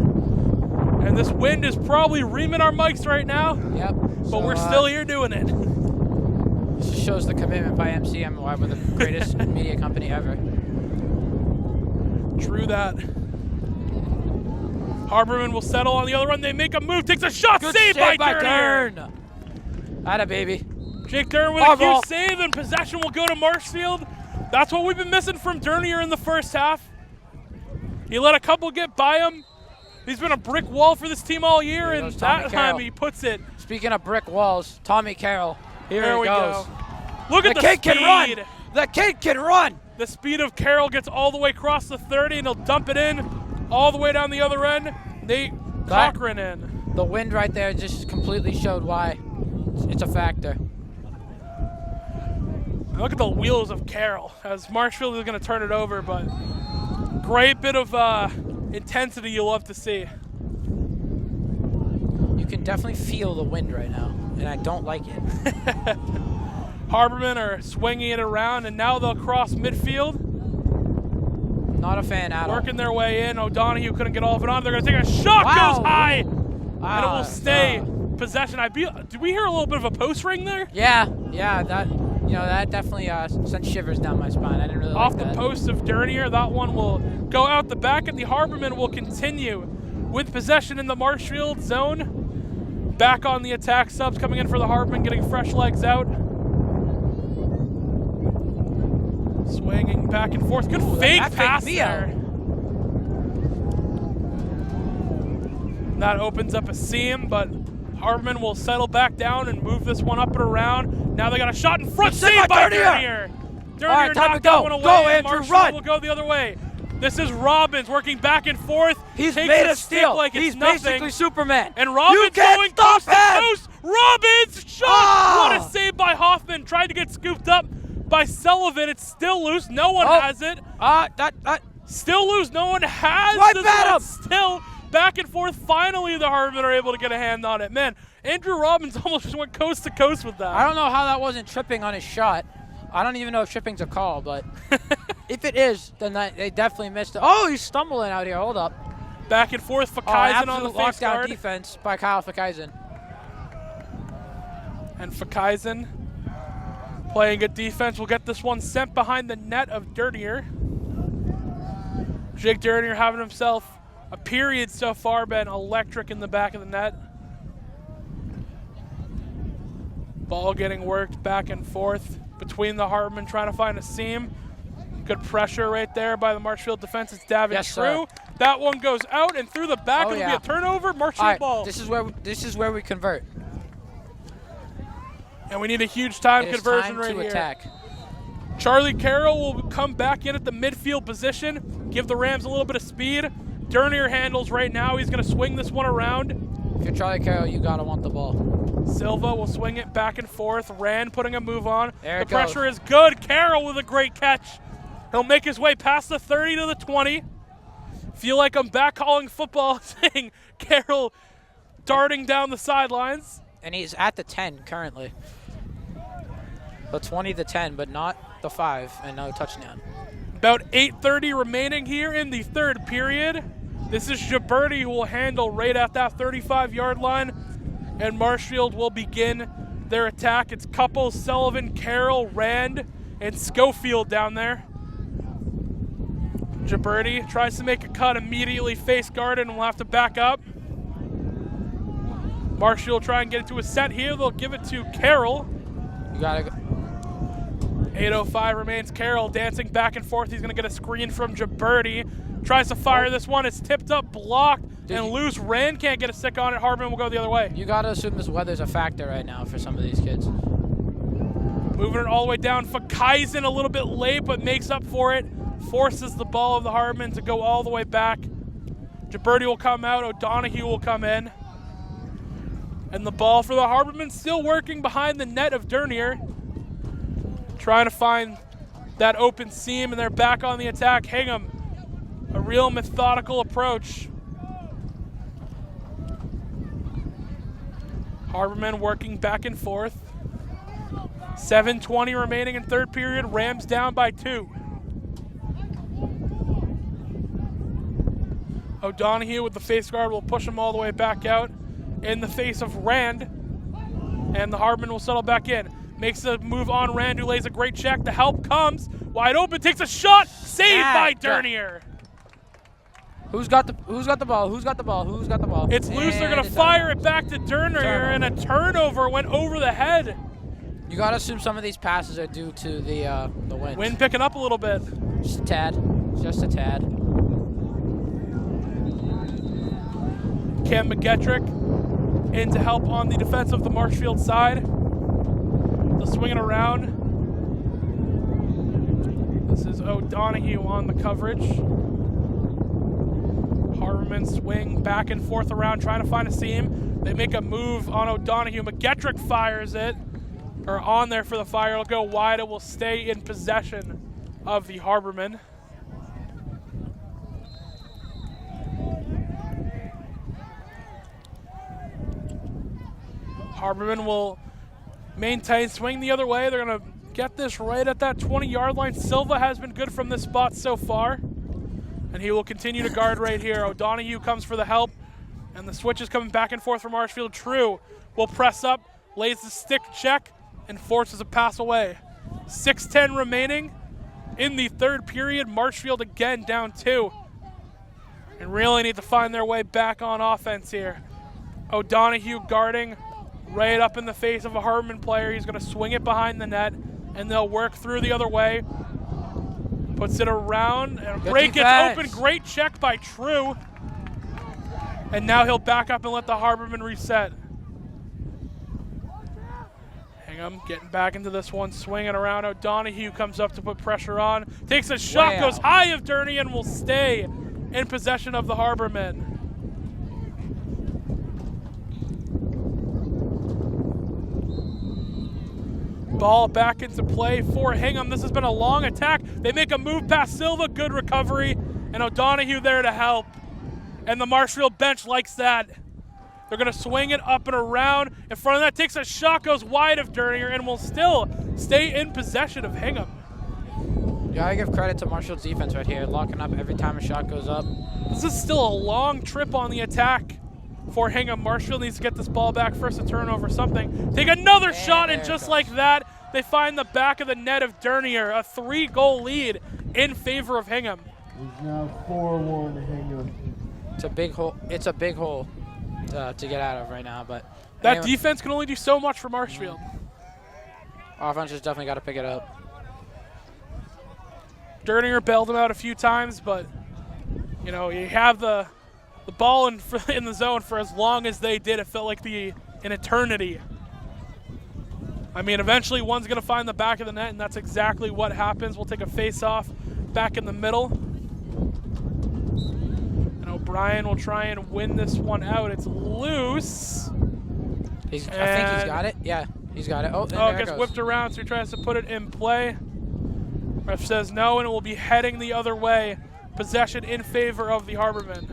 And this wind is probably reaming our mics right now. Yep. But we're still here doing it. This just shows the commitment by MCM, why we're the greatest media company ever. True that. Harborman will settle on the other run. They make a move, takes a shot, saved by Dernier. Atta baby. Jake Dern with a huge save, and possession will go to Marshfield. That's what we've been missing from Dernier in the first half. He let a couple get by him. He's been a brick wall for this team all year, and that time he puts it. Speaking of brick walls, Tommy Carroll. Here he goes. Look at the speed. Can run. The kid can run. The speed of Carroll gets all the way across the 30, and he'll dump it in all the way down the other end. Nate Cochran in. The wind right there just completely showed why it's a factor. Look at the wheels of Carroll as Marshfield is going to turn it over, but great bit of intensity you'll love to see. You can definitely feel the wind right now, and I don't like it. Harbormen are swinging it around, and now they'll cross midfield. Not a fan at all. Working their way in. O'Donohue couldn't get all of it on. They're going to take a shot. Goes high, and it will stay possession. Did we hear a little bit of a post ring there? Yeah, that. you know, that definitely sent shivers down my spine. I didn't really Off like that. the post of Dernier, that one will go out the back, and the Harbormen will continue with possession in the Marshfield zone. Back on the attack, subs coming in for the Harbormen, getting fresh legs out. Swinging back and forth. Good fake pass there. That opens up a seam, but Harbormen will settle back down and move this one up and around. Now they got a shot in front. Saved by Dernier. Dernier knocked that one away. Go, Andrew, Marshfield run. will go the other way. This is Robbins working back and forth. He's Takes made a a stick steal. like it's He's nothing. basically Superman. And Robbins going coast to coast. Robbins shot. What a save by Hoffman. Tried to get scooped up by Sullivan. It's still loose. No one has it. Still loose. No one has this one. Still back and forth. Finally, the Harbormen are able to get a hand on it. Man, Andrew Robbins almost just went coast to coast with that. I don't know how that wasn't tripping on his shot. I don't even know if tripping's a call, but if it is, then they definitely missed it. Oh, he's stumbling out here. Hold up. Back and forth. Fakaisen on the face lockdown guard. defense by Kyle Fakaisen. And Fakaisen playing good defense will get this one sent behind the net of Dernier. Jake Dernier having himself a period so far, been electric in the back of the net. Ball getting worked back and forth between the Harbormen, trying to find a seam. Good pressure right there by the Marshfield defense. It's Davin True. That one goes out and through the back. It'll be a turnover. Marshfield ball. This is where we convert. And we need a huge time conversion right here. Attack. Charlie Carroll will come back in at the midfield position, give the Rams a little bit of speed. Dernier handles right now. He's going to swing this one around. If you're Charlie Carroll, you got to want the ball. Silva will swing it back and forth. Rand putting a move on. There the pressure is good. Carroll with a great catch. He'll make his way past the 30 to the 20. Feel like I'm back calling football, seeing Carroll darting down the sidelines. And he's at the 10 currently. The 20 to 10, but not the 5, and no touchdown. About 8:30 remaining here in the third period. This is Gibberti who will handle right at that 35-yard line, and Marshfield will begin their attack. It's Couples, Sullivan, Carroll, Rand, and Schofield down there. Gibberti tries to make a cut, immediately face guarded, and will have to back up. Marshfield try and get into a set here. They'll give it to Carroll. You gotta go. 8:05 remains. Carroll dancing back and forth. He's going to get a screen from Gibberti. Tries to fire this one. It's tipped up, blocked, and loose. Rand can't get a stick on it. Harbormen will go the other way. You got to assume this weather's a factor right now for some of these kids. Moving it all the way down. Fakaisen a little bit late, but makes up for it. Forces the ball of the Harbormen to go all the way back. Gibberti will come out. O'Donohue will come in. And the ball for the Harbormen still working behind the net of Dernier. Trying to find that open seam, and they're back on the attack. Hingham, a real methodical approach. Harbormen working back and forth. 7:20 remaining in third period. Rams down by 2. O'Donohue with the face guard will push him all the way back out in the face of Rand, and the Harbormen will settle back in. Makes a move on Rand, who lays a great check. The help comes. Wide open, takes a shot. Saved by Dernier. Who's got the ball? Who's got the ball? Who's got the ball? It's loose. They're going to fire it back to Dernier, and a turnover went over the head. You got to assume some of these passes are due to the wind. Wind picking up a little bit. Just a tad. Just a tad. Cam McGettrick in to help on the defense of the Marshfield side. They'll swing it around. This is O'Donohue on the coverage. Harbormen swing back and forth around, trying to find a seam. They make a move on O'Donohue. McGettrick fires it, or on there for the fire. It'll go wide. It will stay in possession of the Harbormen. Harbormen will maintain, swing the other way. They're going to get this right at that 20-yard line. Silva has been good from this spot so far, and he will continue to guard right here. O'Donohue comes for the help, and the switch is coming back and forth from Marshfield. True will press up, lays the stick check, and forces a pass away. 6:10 remaining in the third period. Marshfield again down 2. And really need to find their way back on offense here. O'Donoghue guarding right up in the face of a Harbormen player. He's going to swing it behind the net, and they'll work through the other way. Puts it around, and a break gets open. Great check by True. And now he'll back up and let the Harbormen reset. Hingham getting back into this one, swinging around. O'Donoghue comes up to put pressure on. Takes a shot, goes high of Durney, and will stay in possession of the Harbormen. Ball back into play for Hingham. This has been a long attack. They make a move past Silva, good recovery, and O'Donoghue there to help. And the Marshfield bench likes that. They're gonna swing it up and around. In front of that, takes a shot, goes wide of Dernier, and will still stay in possession of Hingham. You gotta give credit to Marshfield's defense right here, locking up every time a shot goes up. This is still a long trip on the attack for Hingham. Marshfield needs to get this ball back, first a turnover, something. Take another shot, and just like that, they find the back of the net of Dernier. A 3-goal lead in favor of Hingham. It's now 4-1 Hingham. It's a big hole. It's a big hole to get out of right now, but that defense can only do so much for Marshfield. Offense has definitely got to pick it up. Dernier bailed him out a few times, but you know, you have the ball in the zone for as long as they did. It felt like an eternity. I mean, eventually one's going to find the back of the net, and that's exactly what happens. We'll take a face-off back in the middle. And O'Brien will try and win this one out. It's loose. I think he's got it. Yeah, he's got it. Oh, it gets whipped around, so he tries to put it in play. Ref says no, and it will be heading the other way. Possession in favor of the Harbormen.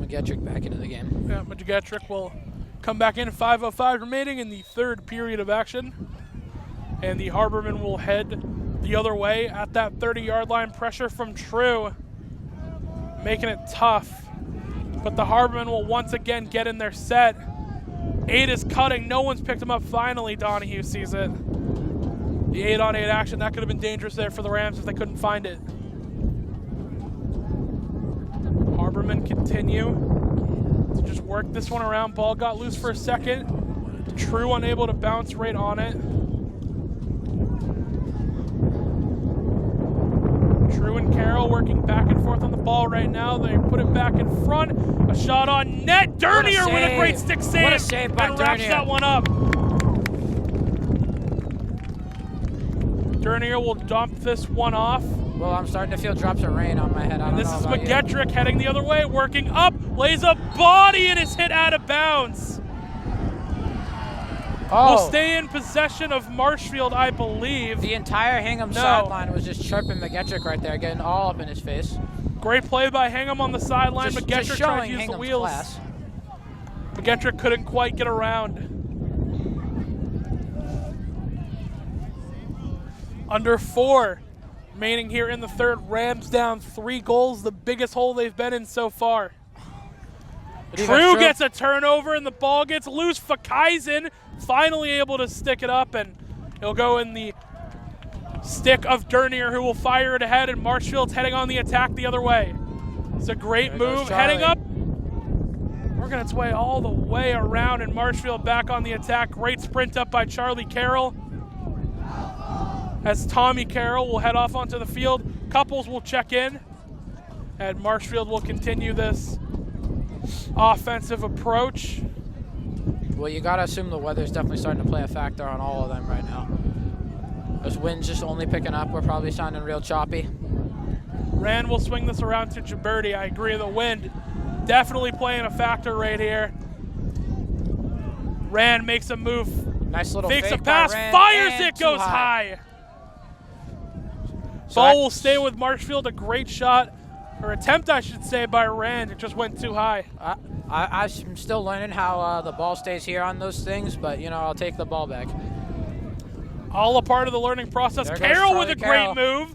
McGettrick back into the game. Yeah, McGettrick will come back in. 5:05 remaining in the third period of action. And the Harbormen will head the other way at that 30-yard line. Pressure from True, making it tough. But the Harbormen will once again get in their set. 8 is cutting. No one's picked him up. Finally, Donoghue sees it. The 8-on-8 action, that could have been dangerous there for the Rams if they couldn't find it. Harbormen continue to just work this one around. Ball got loose for a second. True unable to bounce right on it. True and Carroll working back and forth on the ball right now. They put it back in front. A shot on net. Dernier with a great stick save. What a save by and wraps that one up. Dernier will dump this one off. Well, I'm starting to feel drops of rain on my head. This is McGettrick heading the other way, working up, lays a body, and is hit out of bounds. Will stay in possession of Marshfield, I believe. The entire Hingham sideline was just chirping McGettrick right there, getting all up in his face. Great play by Hingham on the sideline. McGettrick tried to use the wheels. Class. McGettrick couldn't quite get around. Under 4 remaining here in the third. Rams down 3 goals, the biggest hole they've been in so far. True gets a turnover, and the ball gets loose. Fakaisen finally able to stick it up, and it'll go in the stick of Dernier, who will fire it ahead, and Marshfield's heading on the attack the other way. It's a great move, heading up, working its way all the way around, and Marshfield back on the attack. Great sprint up by Charlie Carroll, as Tommy Carroll will head off onto the field. Couples will check in, and Marshfield will continue this offensive approach. Well, you got to assume the weather's definitely starting to play a factor on all of them right now. This wind's just only picking up. We're probably sounding real choppy. Rand will swing this around to Gibberti. I agree, the wind definitely playing a factor right here. Rand makes a move. Nice little fakes fake a pass, by Rand, fires it, goes high. Ball will stay with Marshfield. A great shot, or attempt I should say, by Rand. It just went too high. I'm still learning how the ball stays here on those things, but you know, I'll take the ball back. All a part of the learning process. Carroll with a great move.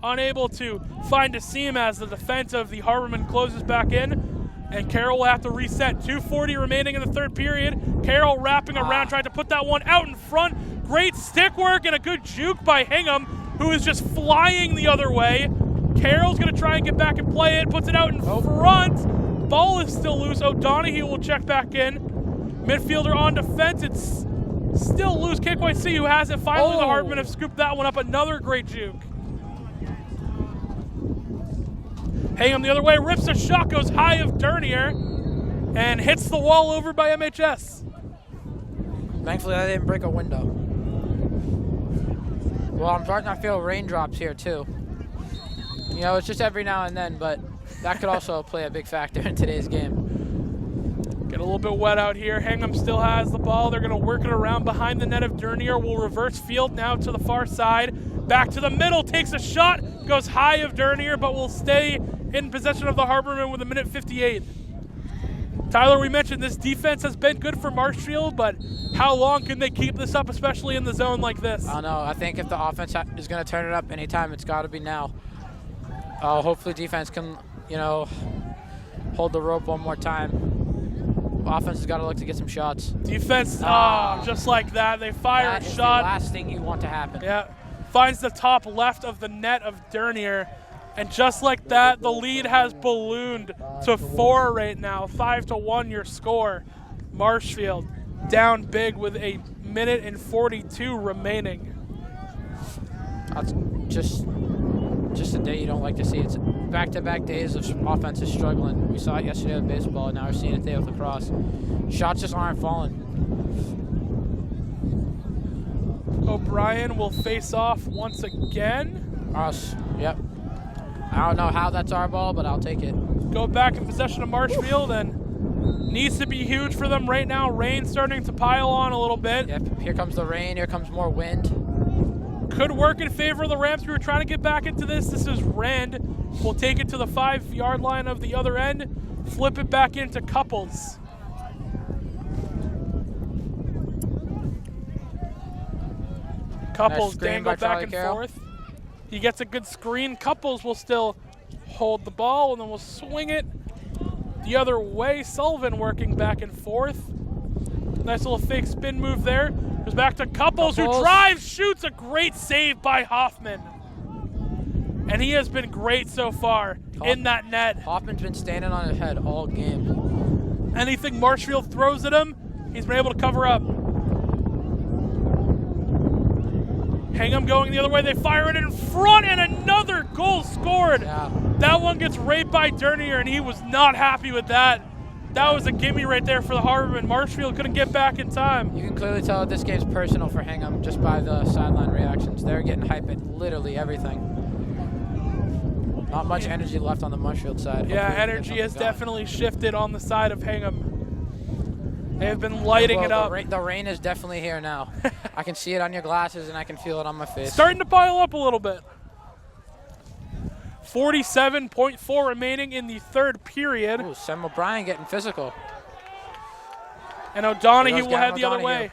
Unable to find a seam as the defense of the Harbormen closes back in. And Carroll will have to reset. 2:40 remaining in the third period. Carroll wrapping around, trying to put that one out in front. Great stick work and a good juke by Hingham, who is just flying the other way. Carroll's going to try and get back and play it. Puts it out in front. Ball is still loose. O'Donohue will check back in. Midfielder on defense. It's still loose. Can't quite see who has it. Finally, the Harbormen have scooped that one up. Another great juke. Hingham the other way, rips a shot, goes high of Dernier, and hits the wall over by MHS. Thankfully, I didn't break a window. Well, I'm starting to feel raindrops here, too. You know, it's just every now and then, but that could also play a big factor in today's game. Get a little bit wet out here. Hingham still has the ball. They're going to work it around behind the net of Dernier. Will reverse field now to the far side. Back to the middle, takes a shot, goes high of Dernier, but will stay in possession of the Harbormen with 1:58. Tyler, we mentioned this defense has been good for Marshfield, but how long can they keep this up, especially in the zone like this? I don't know. I think if the offense is going to turn it up anytime, it's got to be now. Hopefully defense can, you know, hold the rope one more time. Offense has got to look to get some shots. Defense, just like that. They fire a shot. That is the last thing you want to happen. Yeah, finds the top left of the net of Dernier. And just like that, the lead has ballooned to 4 right now. 5-1 your score. Marshfield down big with 1:42 remaining. That's just a day you don't like to see. It's back-to-back days of offense is struggling. We saw it yesterday with baseball, and now we're seeing it today with lacrosse. Shots just aren't falling. O'Brien will face off once again. Us, yep. I don't know how that's our ball, but I'll take it. Go back in possession of Marshfield, and needs to be huge for them right now. Rain starting to pile on a little bit. Yep, here comes the rain, here comes more wind. Could work in favor of the Rams. We were trying to get back into this. This is Rand. We'll take it to the 5-yard line of the other end, flip it back into Couples. Couples dangle back and forth. He gets a good screen. Couples will still hold the ball, and then we'll swing it the other way. Sullivan working back and forth. Nice little fake spin move there. Goes back to Couples, who drives, shoots. A great save by Hoffman. And he has been great so far in that net. Hoffman's been standing on his head all game. Anything Marshfield throws at him, he's been able to cover up. Hingham going the other way. They fire it in front, and another goal scored. Yeah. That one gets raped by Dernier, and he was not happy with that. That was a gimme right there for the Harbormen. Marshfield couldn't get back in time. You can clearly tell that this game's personal for Hingham just by the sideline reactions. They're getting hype at literally everything. Not much energy left on the Marshfield side. Yeah, energy has definitely shifted on the side of Hingham. They have been lighting it up. The rain is definitely here now. I can see it on your glasses, and I can feel it on my face. Starting to pile up a little bit. 47.4 remaining in the third period. Ooh, Sam O'Brien getting physical. And O'Donohue will head the other way.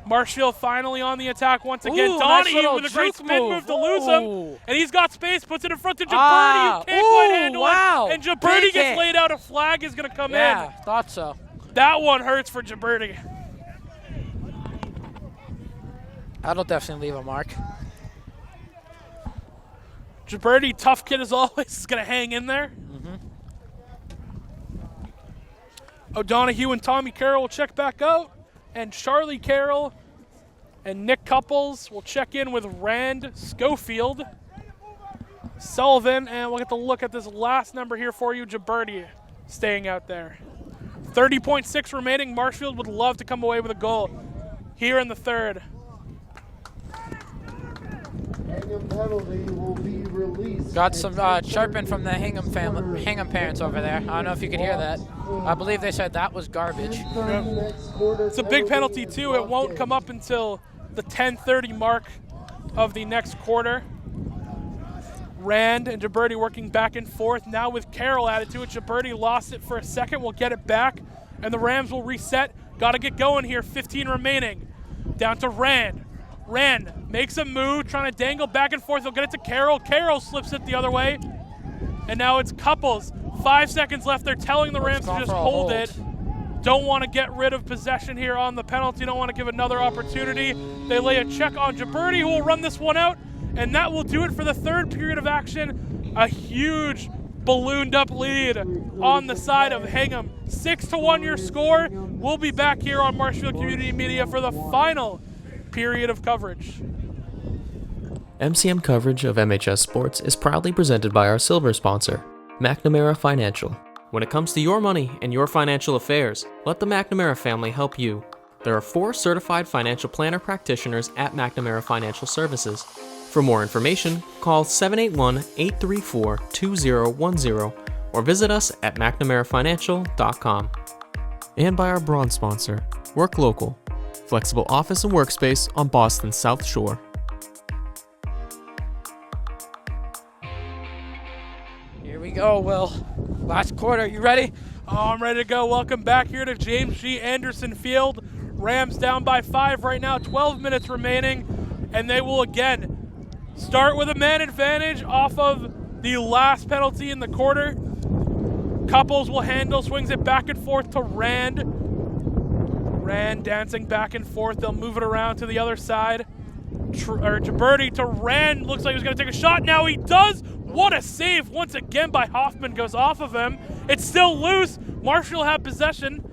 Marshfield finally on the attack once again. Ooh, Donahue nice with a great spin move to lose Ooh. him. And he's got space, puts it in front to Gibberti, who can't quite handle it. And Gibberti gets laid out. A flag is going to come in. Yeah, thought so. That one hurts for Gibberti. That'll definitely leave a mark. Gibberti, tough kid as always, is going to hang in there. O'Donohue and Tommy Carroll will check back out. And Charlie Carroll and Nick Couples will check in with Rand Schofield. Sullivan, and we'll get to look at this last number here for you, Gibberti staying out there. 30.6 remaining. Marshfield would love to come away with a goal here in the third. Hingham penalty will be released. Got some chirping from the Hingham parents over there. I don't know if you could hear that. I believe they said that was garbage. It's a big penalty too. It won't come up until the 10:30 mark of the next quarter. Rand and Gibberti working back and forth. Now with Carroll added to it. Gibberti lost it for a second. We'll get it back, and the Rams will reset. Got to get going here. 15 remaining. Down to Rand. Rand makes a move, trying to dangle back and forth. He'll get it to Carroll. Carroll slips it the other way. And now it's Couples 5 seconds left. They're telling the Rams to just hold it. Don't want to get rid of possession here on the penalty. Don't want to give another opportunity. They lay a check on Gibberti, who will run this one out, and that will do it for the third period of action. A huge ballooned up lead on the side of Hingham. 6-1 your score. We'll be back here on Marshfield Community Media for the final period of coverage. MCM coverage of MHS Sports is proudly presented by our silver sponsor, McNamara Financial. When it comes to your money and your financial affairs, let the McNamara family help you. There are 4 certified financial planner practitioners at McNamara Financial Services. For more information, call 781-834-2010 or visit us at mcnamarafinancial.com. And by our bronze sponsor, Work Local, flexible office and workspace on Boston's South Shore. Here we go, Will. Last quarter, you ready? Oh, I'm ready to go. Welcome back here to James G. Anderson Field. Rams down by 5 right now, 12 minutes remaining, and they will again start with a man advantage off of the last penalty in the quarter. Couples will handle, swings it back and forth to Rand. Rand dancing back and forth. They'll move it around to the other side. Gibberti to Rand. Looks like he's going to take a shot. Now he does. What a save once again by Hoffman. Goes off of him. It's still loose. Marshall have possession.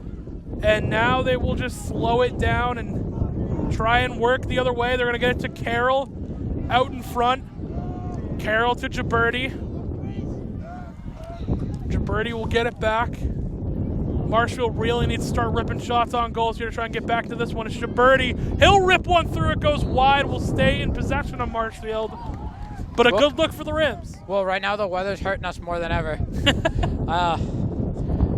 And now they will just slow it down and try and work the other way. They're going to get it to Carroll out in front. Carroll to Gibberti. Gibberti will get it back. Marshfield really needs to start ripping shots on goals here to try and get back to this one. It's Gibberti. He'll rip one through. It goes wide. Will stay in possession of Marshfield. But a good look for the Rams. Well, right now the weather's hurting us more than ever.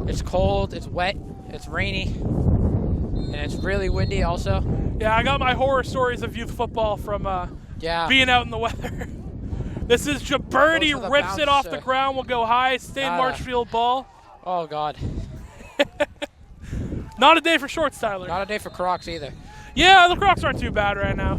It's cold, it's wet, it's rainy, and it's really windy also. Yeah, I got my horror stories of youth football from being out in the weather. This is Gibberti, rips it off the ground, will go high, stay in Marshfield ball. Oh, God. Not a day for shorts, Tyler. Not a day for Crocs either. Yeah, the Crocs aren't too bad right now.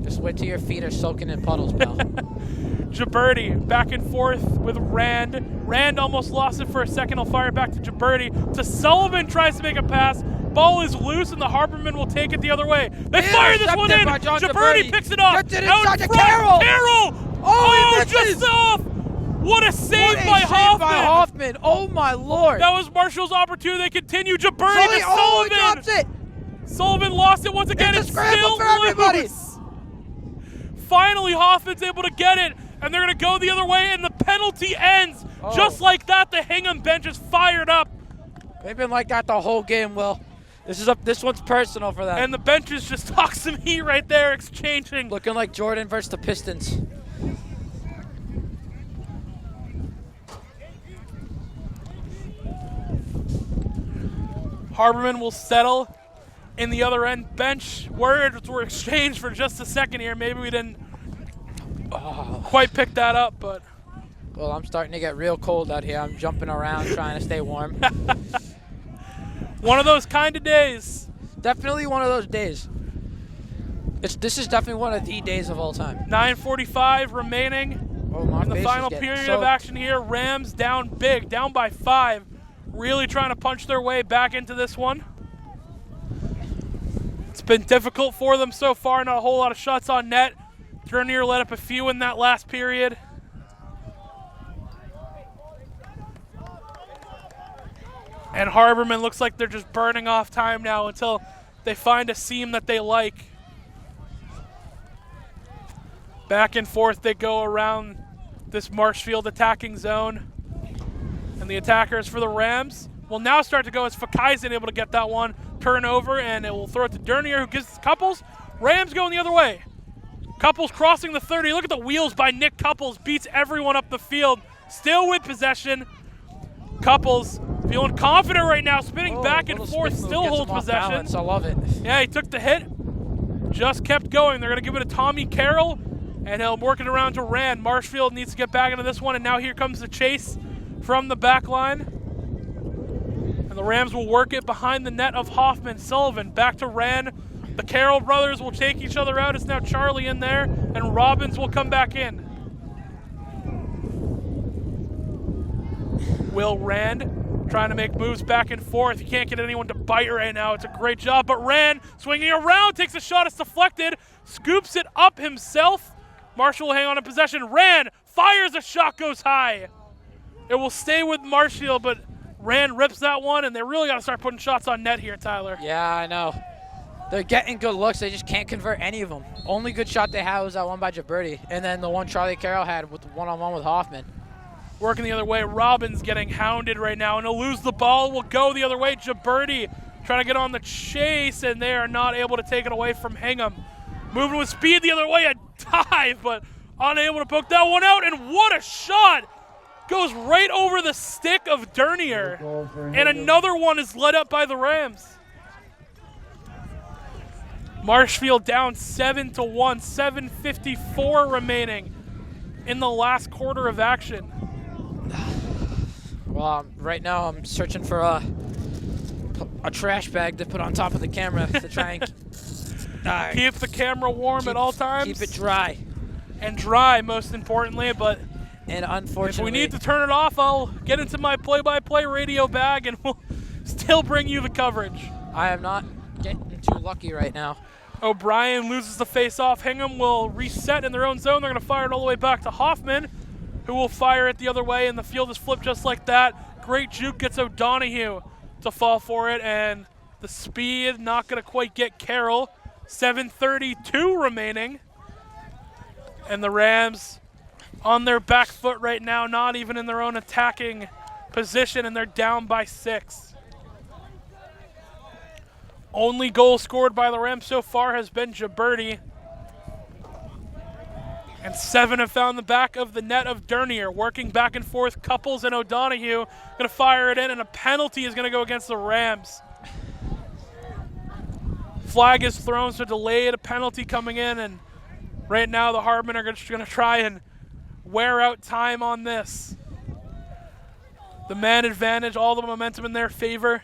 Just wait till your feet are soaking in puddles, pal. Gibberti back and forth with Rand. Rand almost lost it for a second. He'll fire it back to Gibberti. To Sullivan, tries to make a pass. Ball is loose, and the Harbormen will take it the other way. They fire this one in. Gibberti picks it off. Gets it inside to Carroll. Carroll! Oh, just off! What a save by Hoffman. Oh, my Lord. That was Marshall's opportunity. They continue. Gibberti to Sullivan. He drops it. Sullivan lost it once again. It's still for everybody. Loose. Finally, Hoffman's able to get it, and they're going to go the other way, and the penalty ends. Just like that, the Hingham bench is fired up. They've been like that the whole game, Will. This one's personal for them. And the benches just talk some heat right there, exchanging. Looking like Jordan versus the Pistons. Harbormen will settle in the other end. Bench words were exchanged for just a second here. Maybe we didn't quite pick that up, but. Well, I'm starting to get real cold out here. I'm jumping around trying to stay warm. One of those kind of days. Definitely one of those days. This is definitely one of the days of all time. 9:45 remaining in the final period of action here. Rams down big, down by 5. Really trying to punch their way back into this one. It's been difficult for them so far. Not a whole lot of shots on net. Dernier let up a few in that last period. And Harbormen looks like they're just burning off time now until they find a seam that they like. Back and forth they go around this Marshfield attacking zone. And the attackers for the Rams will now start to go as Fakaisen able to get that one. Turn over, and it will throw it to Dernier, who gives Couples. Rams going the other way. Couples crossing the 30. Look at the wheels by Nick Couples. Beats everyone up the field. Still with possession. Couples feeling confident right now. Spinning back and forth. Still holds possession. Balance. I love it. Yeah, he took the hit. Just kept going. They're going to give it to Tommy Carroll. And he'll work it around to Rand. Marshfield needs to get back into this one. And now here comes the chase from the back line. And the Rams will work it behind the net of Hoffman. Sullivan back to Rand. The Carroll brothers will take each other out. It's now Charlie in there, and Robbins will come back in. Will Rand trying to make moves back and forth. He can't get anyone to bite right now. It's a great job, but Rand swinging around, takes a shot, it's deflected, scoops it up himself. Marshall will hang on to possession. Rand fires a shot, goes high. It will stay with Marshfield, but Rand rips that one, and they really got to start putting shots on net here, Tyler. Yeah, I know. They're getting good looks. They just can't convert any of them. Only good shot they had was that one by Gibberti, and then the one Charlie Carroll had with the one-on-one with Hoffman. Working the other way, Robbins getting hounded right now, and he'll lose the ball. Will go the other way. Gibberti trying to get on the chase, and they are not able to take it away from Hingham. Moving with speed the other way, a dive, but unable to poke that one out, and what a shot! Goes right over the stick of Dernier, and another one is led up by the Rams. Marshfield down 7-1, 7:54 remaining in the last quarter of action. Well, right now I'm searching for a trash bag to put on top of the camera to try and keep the camera warm at all times. Keep it dry. And dry, most importantly, but and unfortunately, if we need to turn it off, I'll get into my play-by-play radio bag and we'll still bring you the coverage. I am not getting too lucky right now. O'Brien loses the face-off. Hingham will reset in their own zone. They're going to fire it all the way back to Hoffman, who will fire it the other way, and the field is flipped just like that. Great juke gets O'Donoghue to fall for it, and the speed not going to quite get Carroll. 7:32 remaining, and the Rams on their back foot right now, not even in their own attacking position, and they're down by 6. Only goal scored by the Rams so far has been Gibberti. And 7 have found the back of the net of Dernier. Working back and forth, Couples and O'Donoghue. Going to fire it in, and a penalty is going to go against the Rams. Flag is thrown, so delayed, a penalty coming in, and right now the Harbormen are just going to try and wear out time on this. The man advantage, all the momentum in their favor.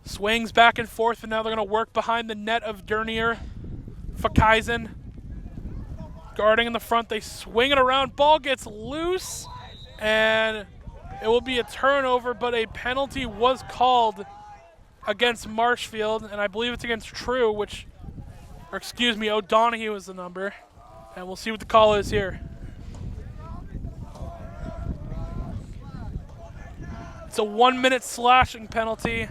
Swings back and forth, and now they're going to work behind the net of Dernier. Fakaisen guarding in the front. They swing it around. Ball gets loose, and it will be a turnover, but a penalty was called against Marshfield, and I believe it's against True, O'Donoghue is the number. And we'll see what the call is here. It's a 1-minute slashing penalty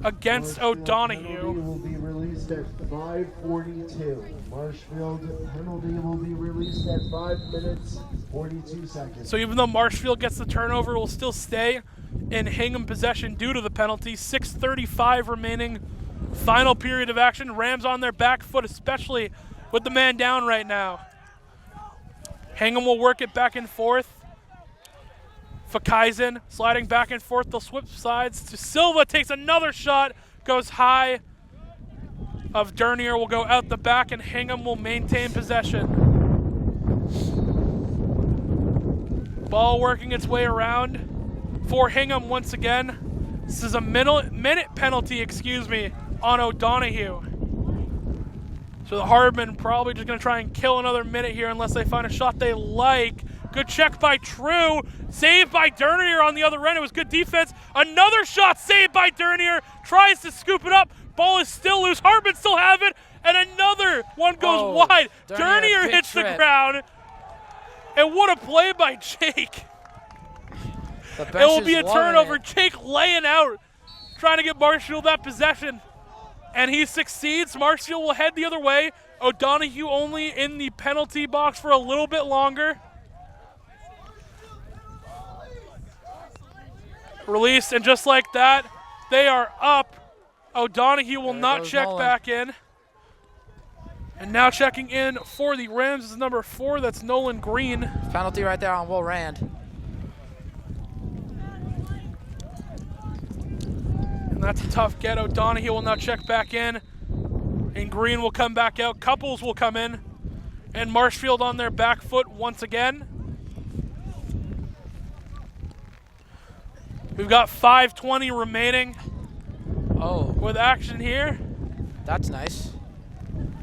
against O'Donoghue. Will be released at 5:42. Marshfield penalty will be released at 5 minutes 42 seconds. So even though Marshfield gets the turnover, it will still stay in Hingham possession due to the penalty. 6:35 remaining, final period of action. Rams on their back foot, especially with the man down right now. Hingham will work it back and forth. Fakaisen sliding back and forth. They'll switch sides to Silva. Takes another shot. Goes high. Of Dernier will go out the back, and Hingham will maintain possession. Ball working its way around for Hingham once again. This is a minute penalty, on O'Donoghue. So the Harbormen probably just going to try and kill another minute here unless they find a shot they like. Good check by True. Saved by Dernier on the other end. It was good defense. Another shot saved by Dernier. Tries to scoop it up. Ball is still loose. Harbormen still have it. And another one goes wide. Dernier hits the ground. And what a play by Jake. It will be a turnover. Jake laying out, trying to get Marshfield that possession. And he succeeds. Marshfield will head the other way. O'Donoghue only in the penalty box for a little bit longer. Released, and just like that, they are up. O'Donoghue will not check back in. And now checking in for the Rams is number 4. That's Nolan Green. Penalty right there on Will Rand. And that's a tough get. O'Donoghue will now check back in. And Green will come back out. Couples will come in. And Marshfield on their back foot once again. We've got 5:20 remaining. With action here. That's nice.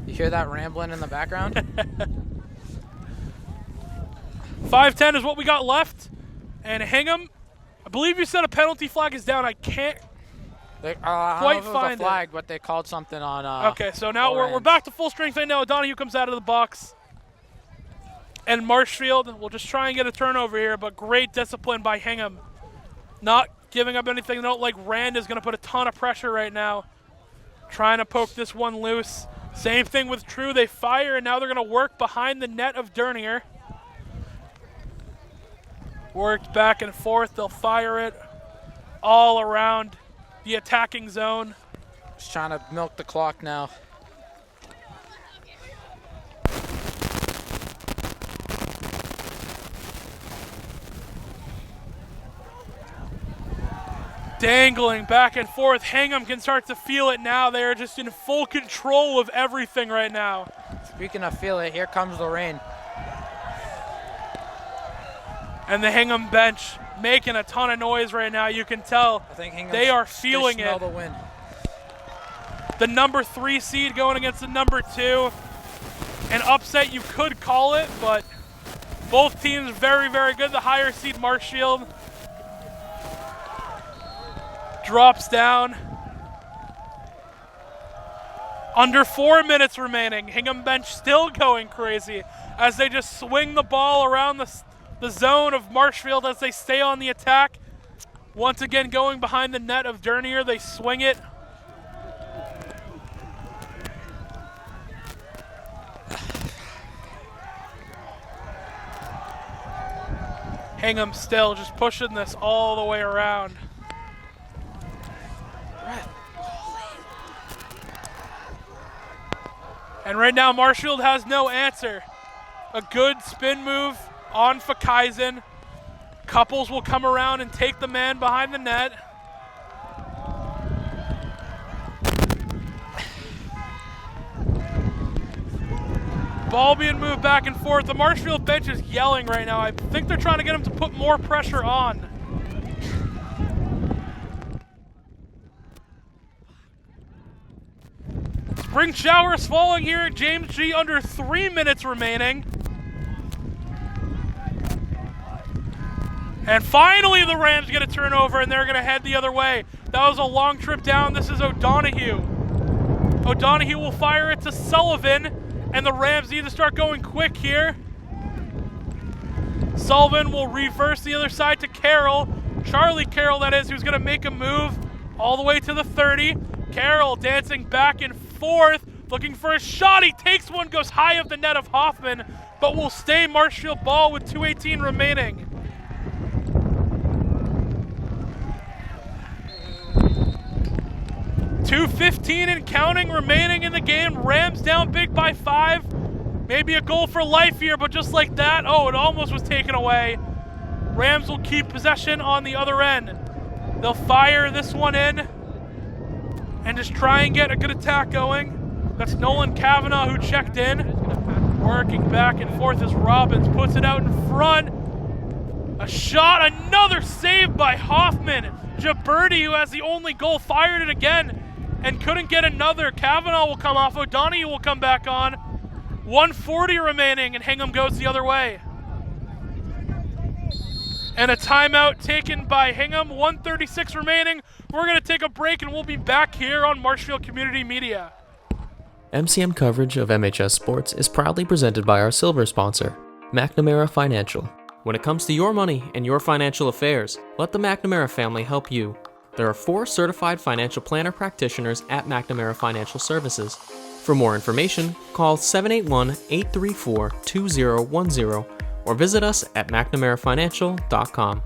You hear that rambling in the background? 5:10 is what we got left And Hingham, I believe you said a penalty flag is down. I can't quite find the flag, it. but they called something on. Okay, so now we're back to full strength right now. O'Donohue comes out of the box. And Marshfield will just try and get a turnover here, but great discipline by Hingham. Not giving up anything. They don't like Rand is going to put a ton of pressure right now. Trying to poke this one loose. Same thing with True. They fire, and now they're going to work behind the net of Dernier. Worked back and forth. They'll fire it all around the attacking zone. Just trying to milk the clock now. Dangling back and forth. Hingham can start to feel it now. They are just in full control of everything right now. Speaking of feel it, here comes the rain. And the Hingham bench making a ton of noise right now. You can tell I think they are feeling they smell it. The wind. The number 3 seed going against the number 2. An upset, you could call it, but both teams very, very good. The higher seed Marshfield drops down. Under 4 minutes remaining. Hingham bench still going crazy as they just swing the ball around the zone of Marshfield as they stay on the attack. Once again going behind the net of Dernier. They swing it. Hingham still just pushing this all the way around. And right now Marshfield has no answer. A good spin move on Fakaisen. Couples will come around and take the man behind the net. Ball being moved back and forth. The Marshfield bench is yelling right now. I think they're trying to get him to put more pressure on. Spring showers falling here at James G. Under 3 minutes remaining. And finally the Rams get a turnover and they're going to head the other way. That was a long trip down. This is O'Donohue. O'Donohue will fire it to Sullivan, and the Rams need to start going quick here. Sullivan will reverse the other side to Carroll. Charlie Carroll, that is, who's going to make a move all the way to the 30. Carroll dancing back and forth, looking for a shot. He takes one, goes high of the net of Hoffman, but will stay Marshfield ball with 2:18 remaining. .215 and counting remaining in the game. Rams down big by 5. Maybe a goal for life here, but just like that, oh, it almost was taken away. Rams will keep possession on the other end. They'll fire this one in and just try and get a good attack going. That's Nolan Kavanaugh who checked in. Working back and forth as Robbins puts it out in front. A shot, another save by Hoffman. Jaberti, who has the only goal, fired it again and couldn't get another. Kavanaugh will come off. O'Donohue will come back on. 1:40 remaining, and Hingham goes the other way. And a timeout taken by Hingham. 1:36 remaining. We're going to take a break, and we'll be back here on Marshfield Community Media. MCM coverage of MHS Sports is proudly presented by our silver sponsor, McNamara Financial. When it comes to your money and your financial affairs, let the McNamara family help you. There are 4 certified financial planner practitioners at McNamara Financial Services. For more information, call 781-834-2010 or visit us at McNamaraFinancial.com.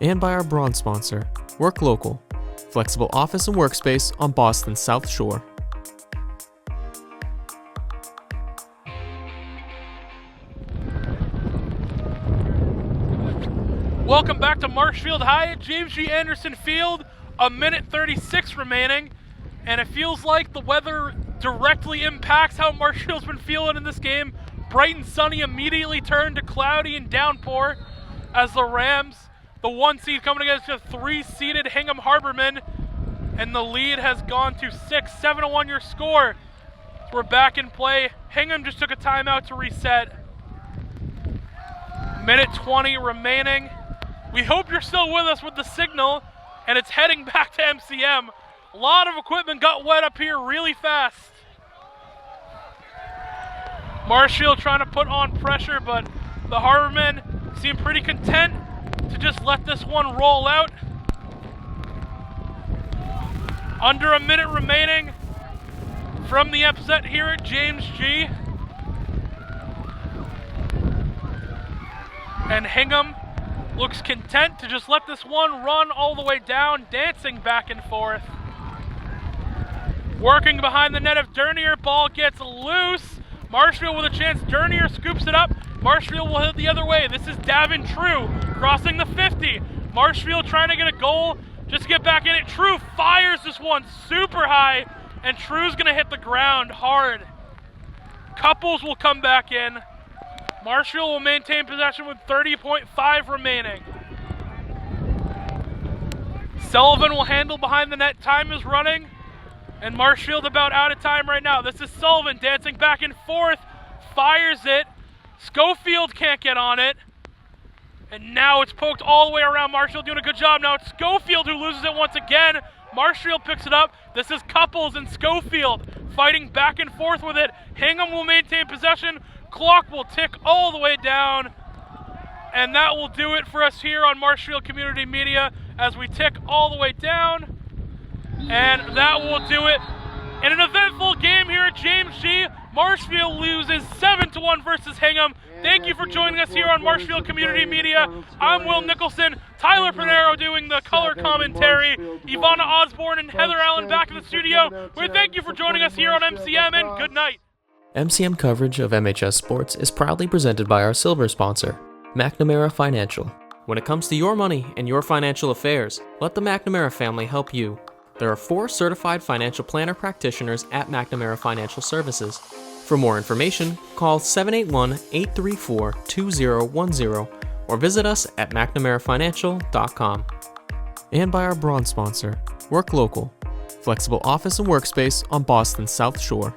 And by our bronze sponsor, Work Local, flexible office and workspace on Boston's South Shore. Welcome back to Marshfield High at James G. Anderson Field. 1:36 remaining, and it feels like the weather directly impacts how Marshfield's been feeling in this game. Bright and sunny immediately turned to cloudy and downpour as the Rams, the 1 seed, coming against a 3-seeded Hingham Harbormen, and the lead has gone to 6. 7-1 your score. So we're back in play. Hingham just took a timeout to reset. 1:20 remaining. We hope you're still with us with the signal, and it's heading back to MCM. A lot of equipment got wet up here really fast. Marshfield trying to put on pressure, but the Harbormen seem pretty content to just let this one roll out. Under a minute remaining from the upset here at James G. And Hingham looks content to just let this one run all the way down, dancing back and forth. Working behind the net of Dernier, ball gets loose. Marshfield with a chance, Dernier scoops it up. Marshfield will hit the other way. This is Davin True crossing the 50. Marshfield trying to get a goal, just to get back in it. True fires this one super high, and True's gonna hit the ground hard. Couples will come back in. Marshfield will maintain possession with 30.5 remaining. Sullivan will handle behind the net. Time is running, and Marshfield about out of time right now. This is Sullivan dancing back and forth, fires it. Schofield can't get on it, and now it's poked all the way around. Marshfield doing a good job. Now it's Schofield who loses it once again. Marshfield picks it up. This is Couples and Schofield fighting back and forth with it. Hingham will maintain possession. Clock will tick all the way down, and that will do it for us here on Marshfield Community Media as we tick all the way down, and that will do it. In an eventful game here at James G, Marshfield loses 7-1 versus Hingham. Thank you for joining us here on Marshfield Community Media. I'm Will Nicholson, Tyler Pinheiro doing the color commentary, Ivana Osborne and Heather Allen back in the studio. We thank you for joining us here on MCM, and good night. MCM coverage of MHS Sports is proudly presented by our silver sponsor, McNamara Financial. When it comes to your money and your financial affairs, let the McNamara family help you. There are 4 certified financial planner practitioners at McNamara Financial Services. For more information, call 781-834-2010 or visit us at mcnamarafinancial.com. And by our bronze sponsor, Work Local, flexible office and workspace on Boston's South Shore.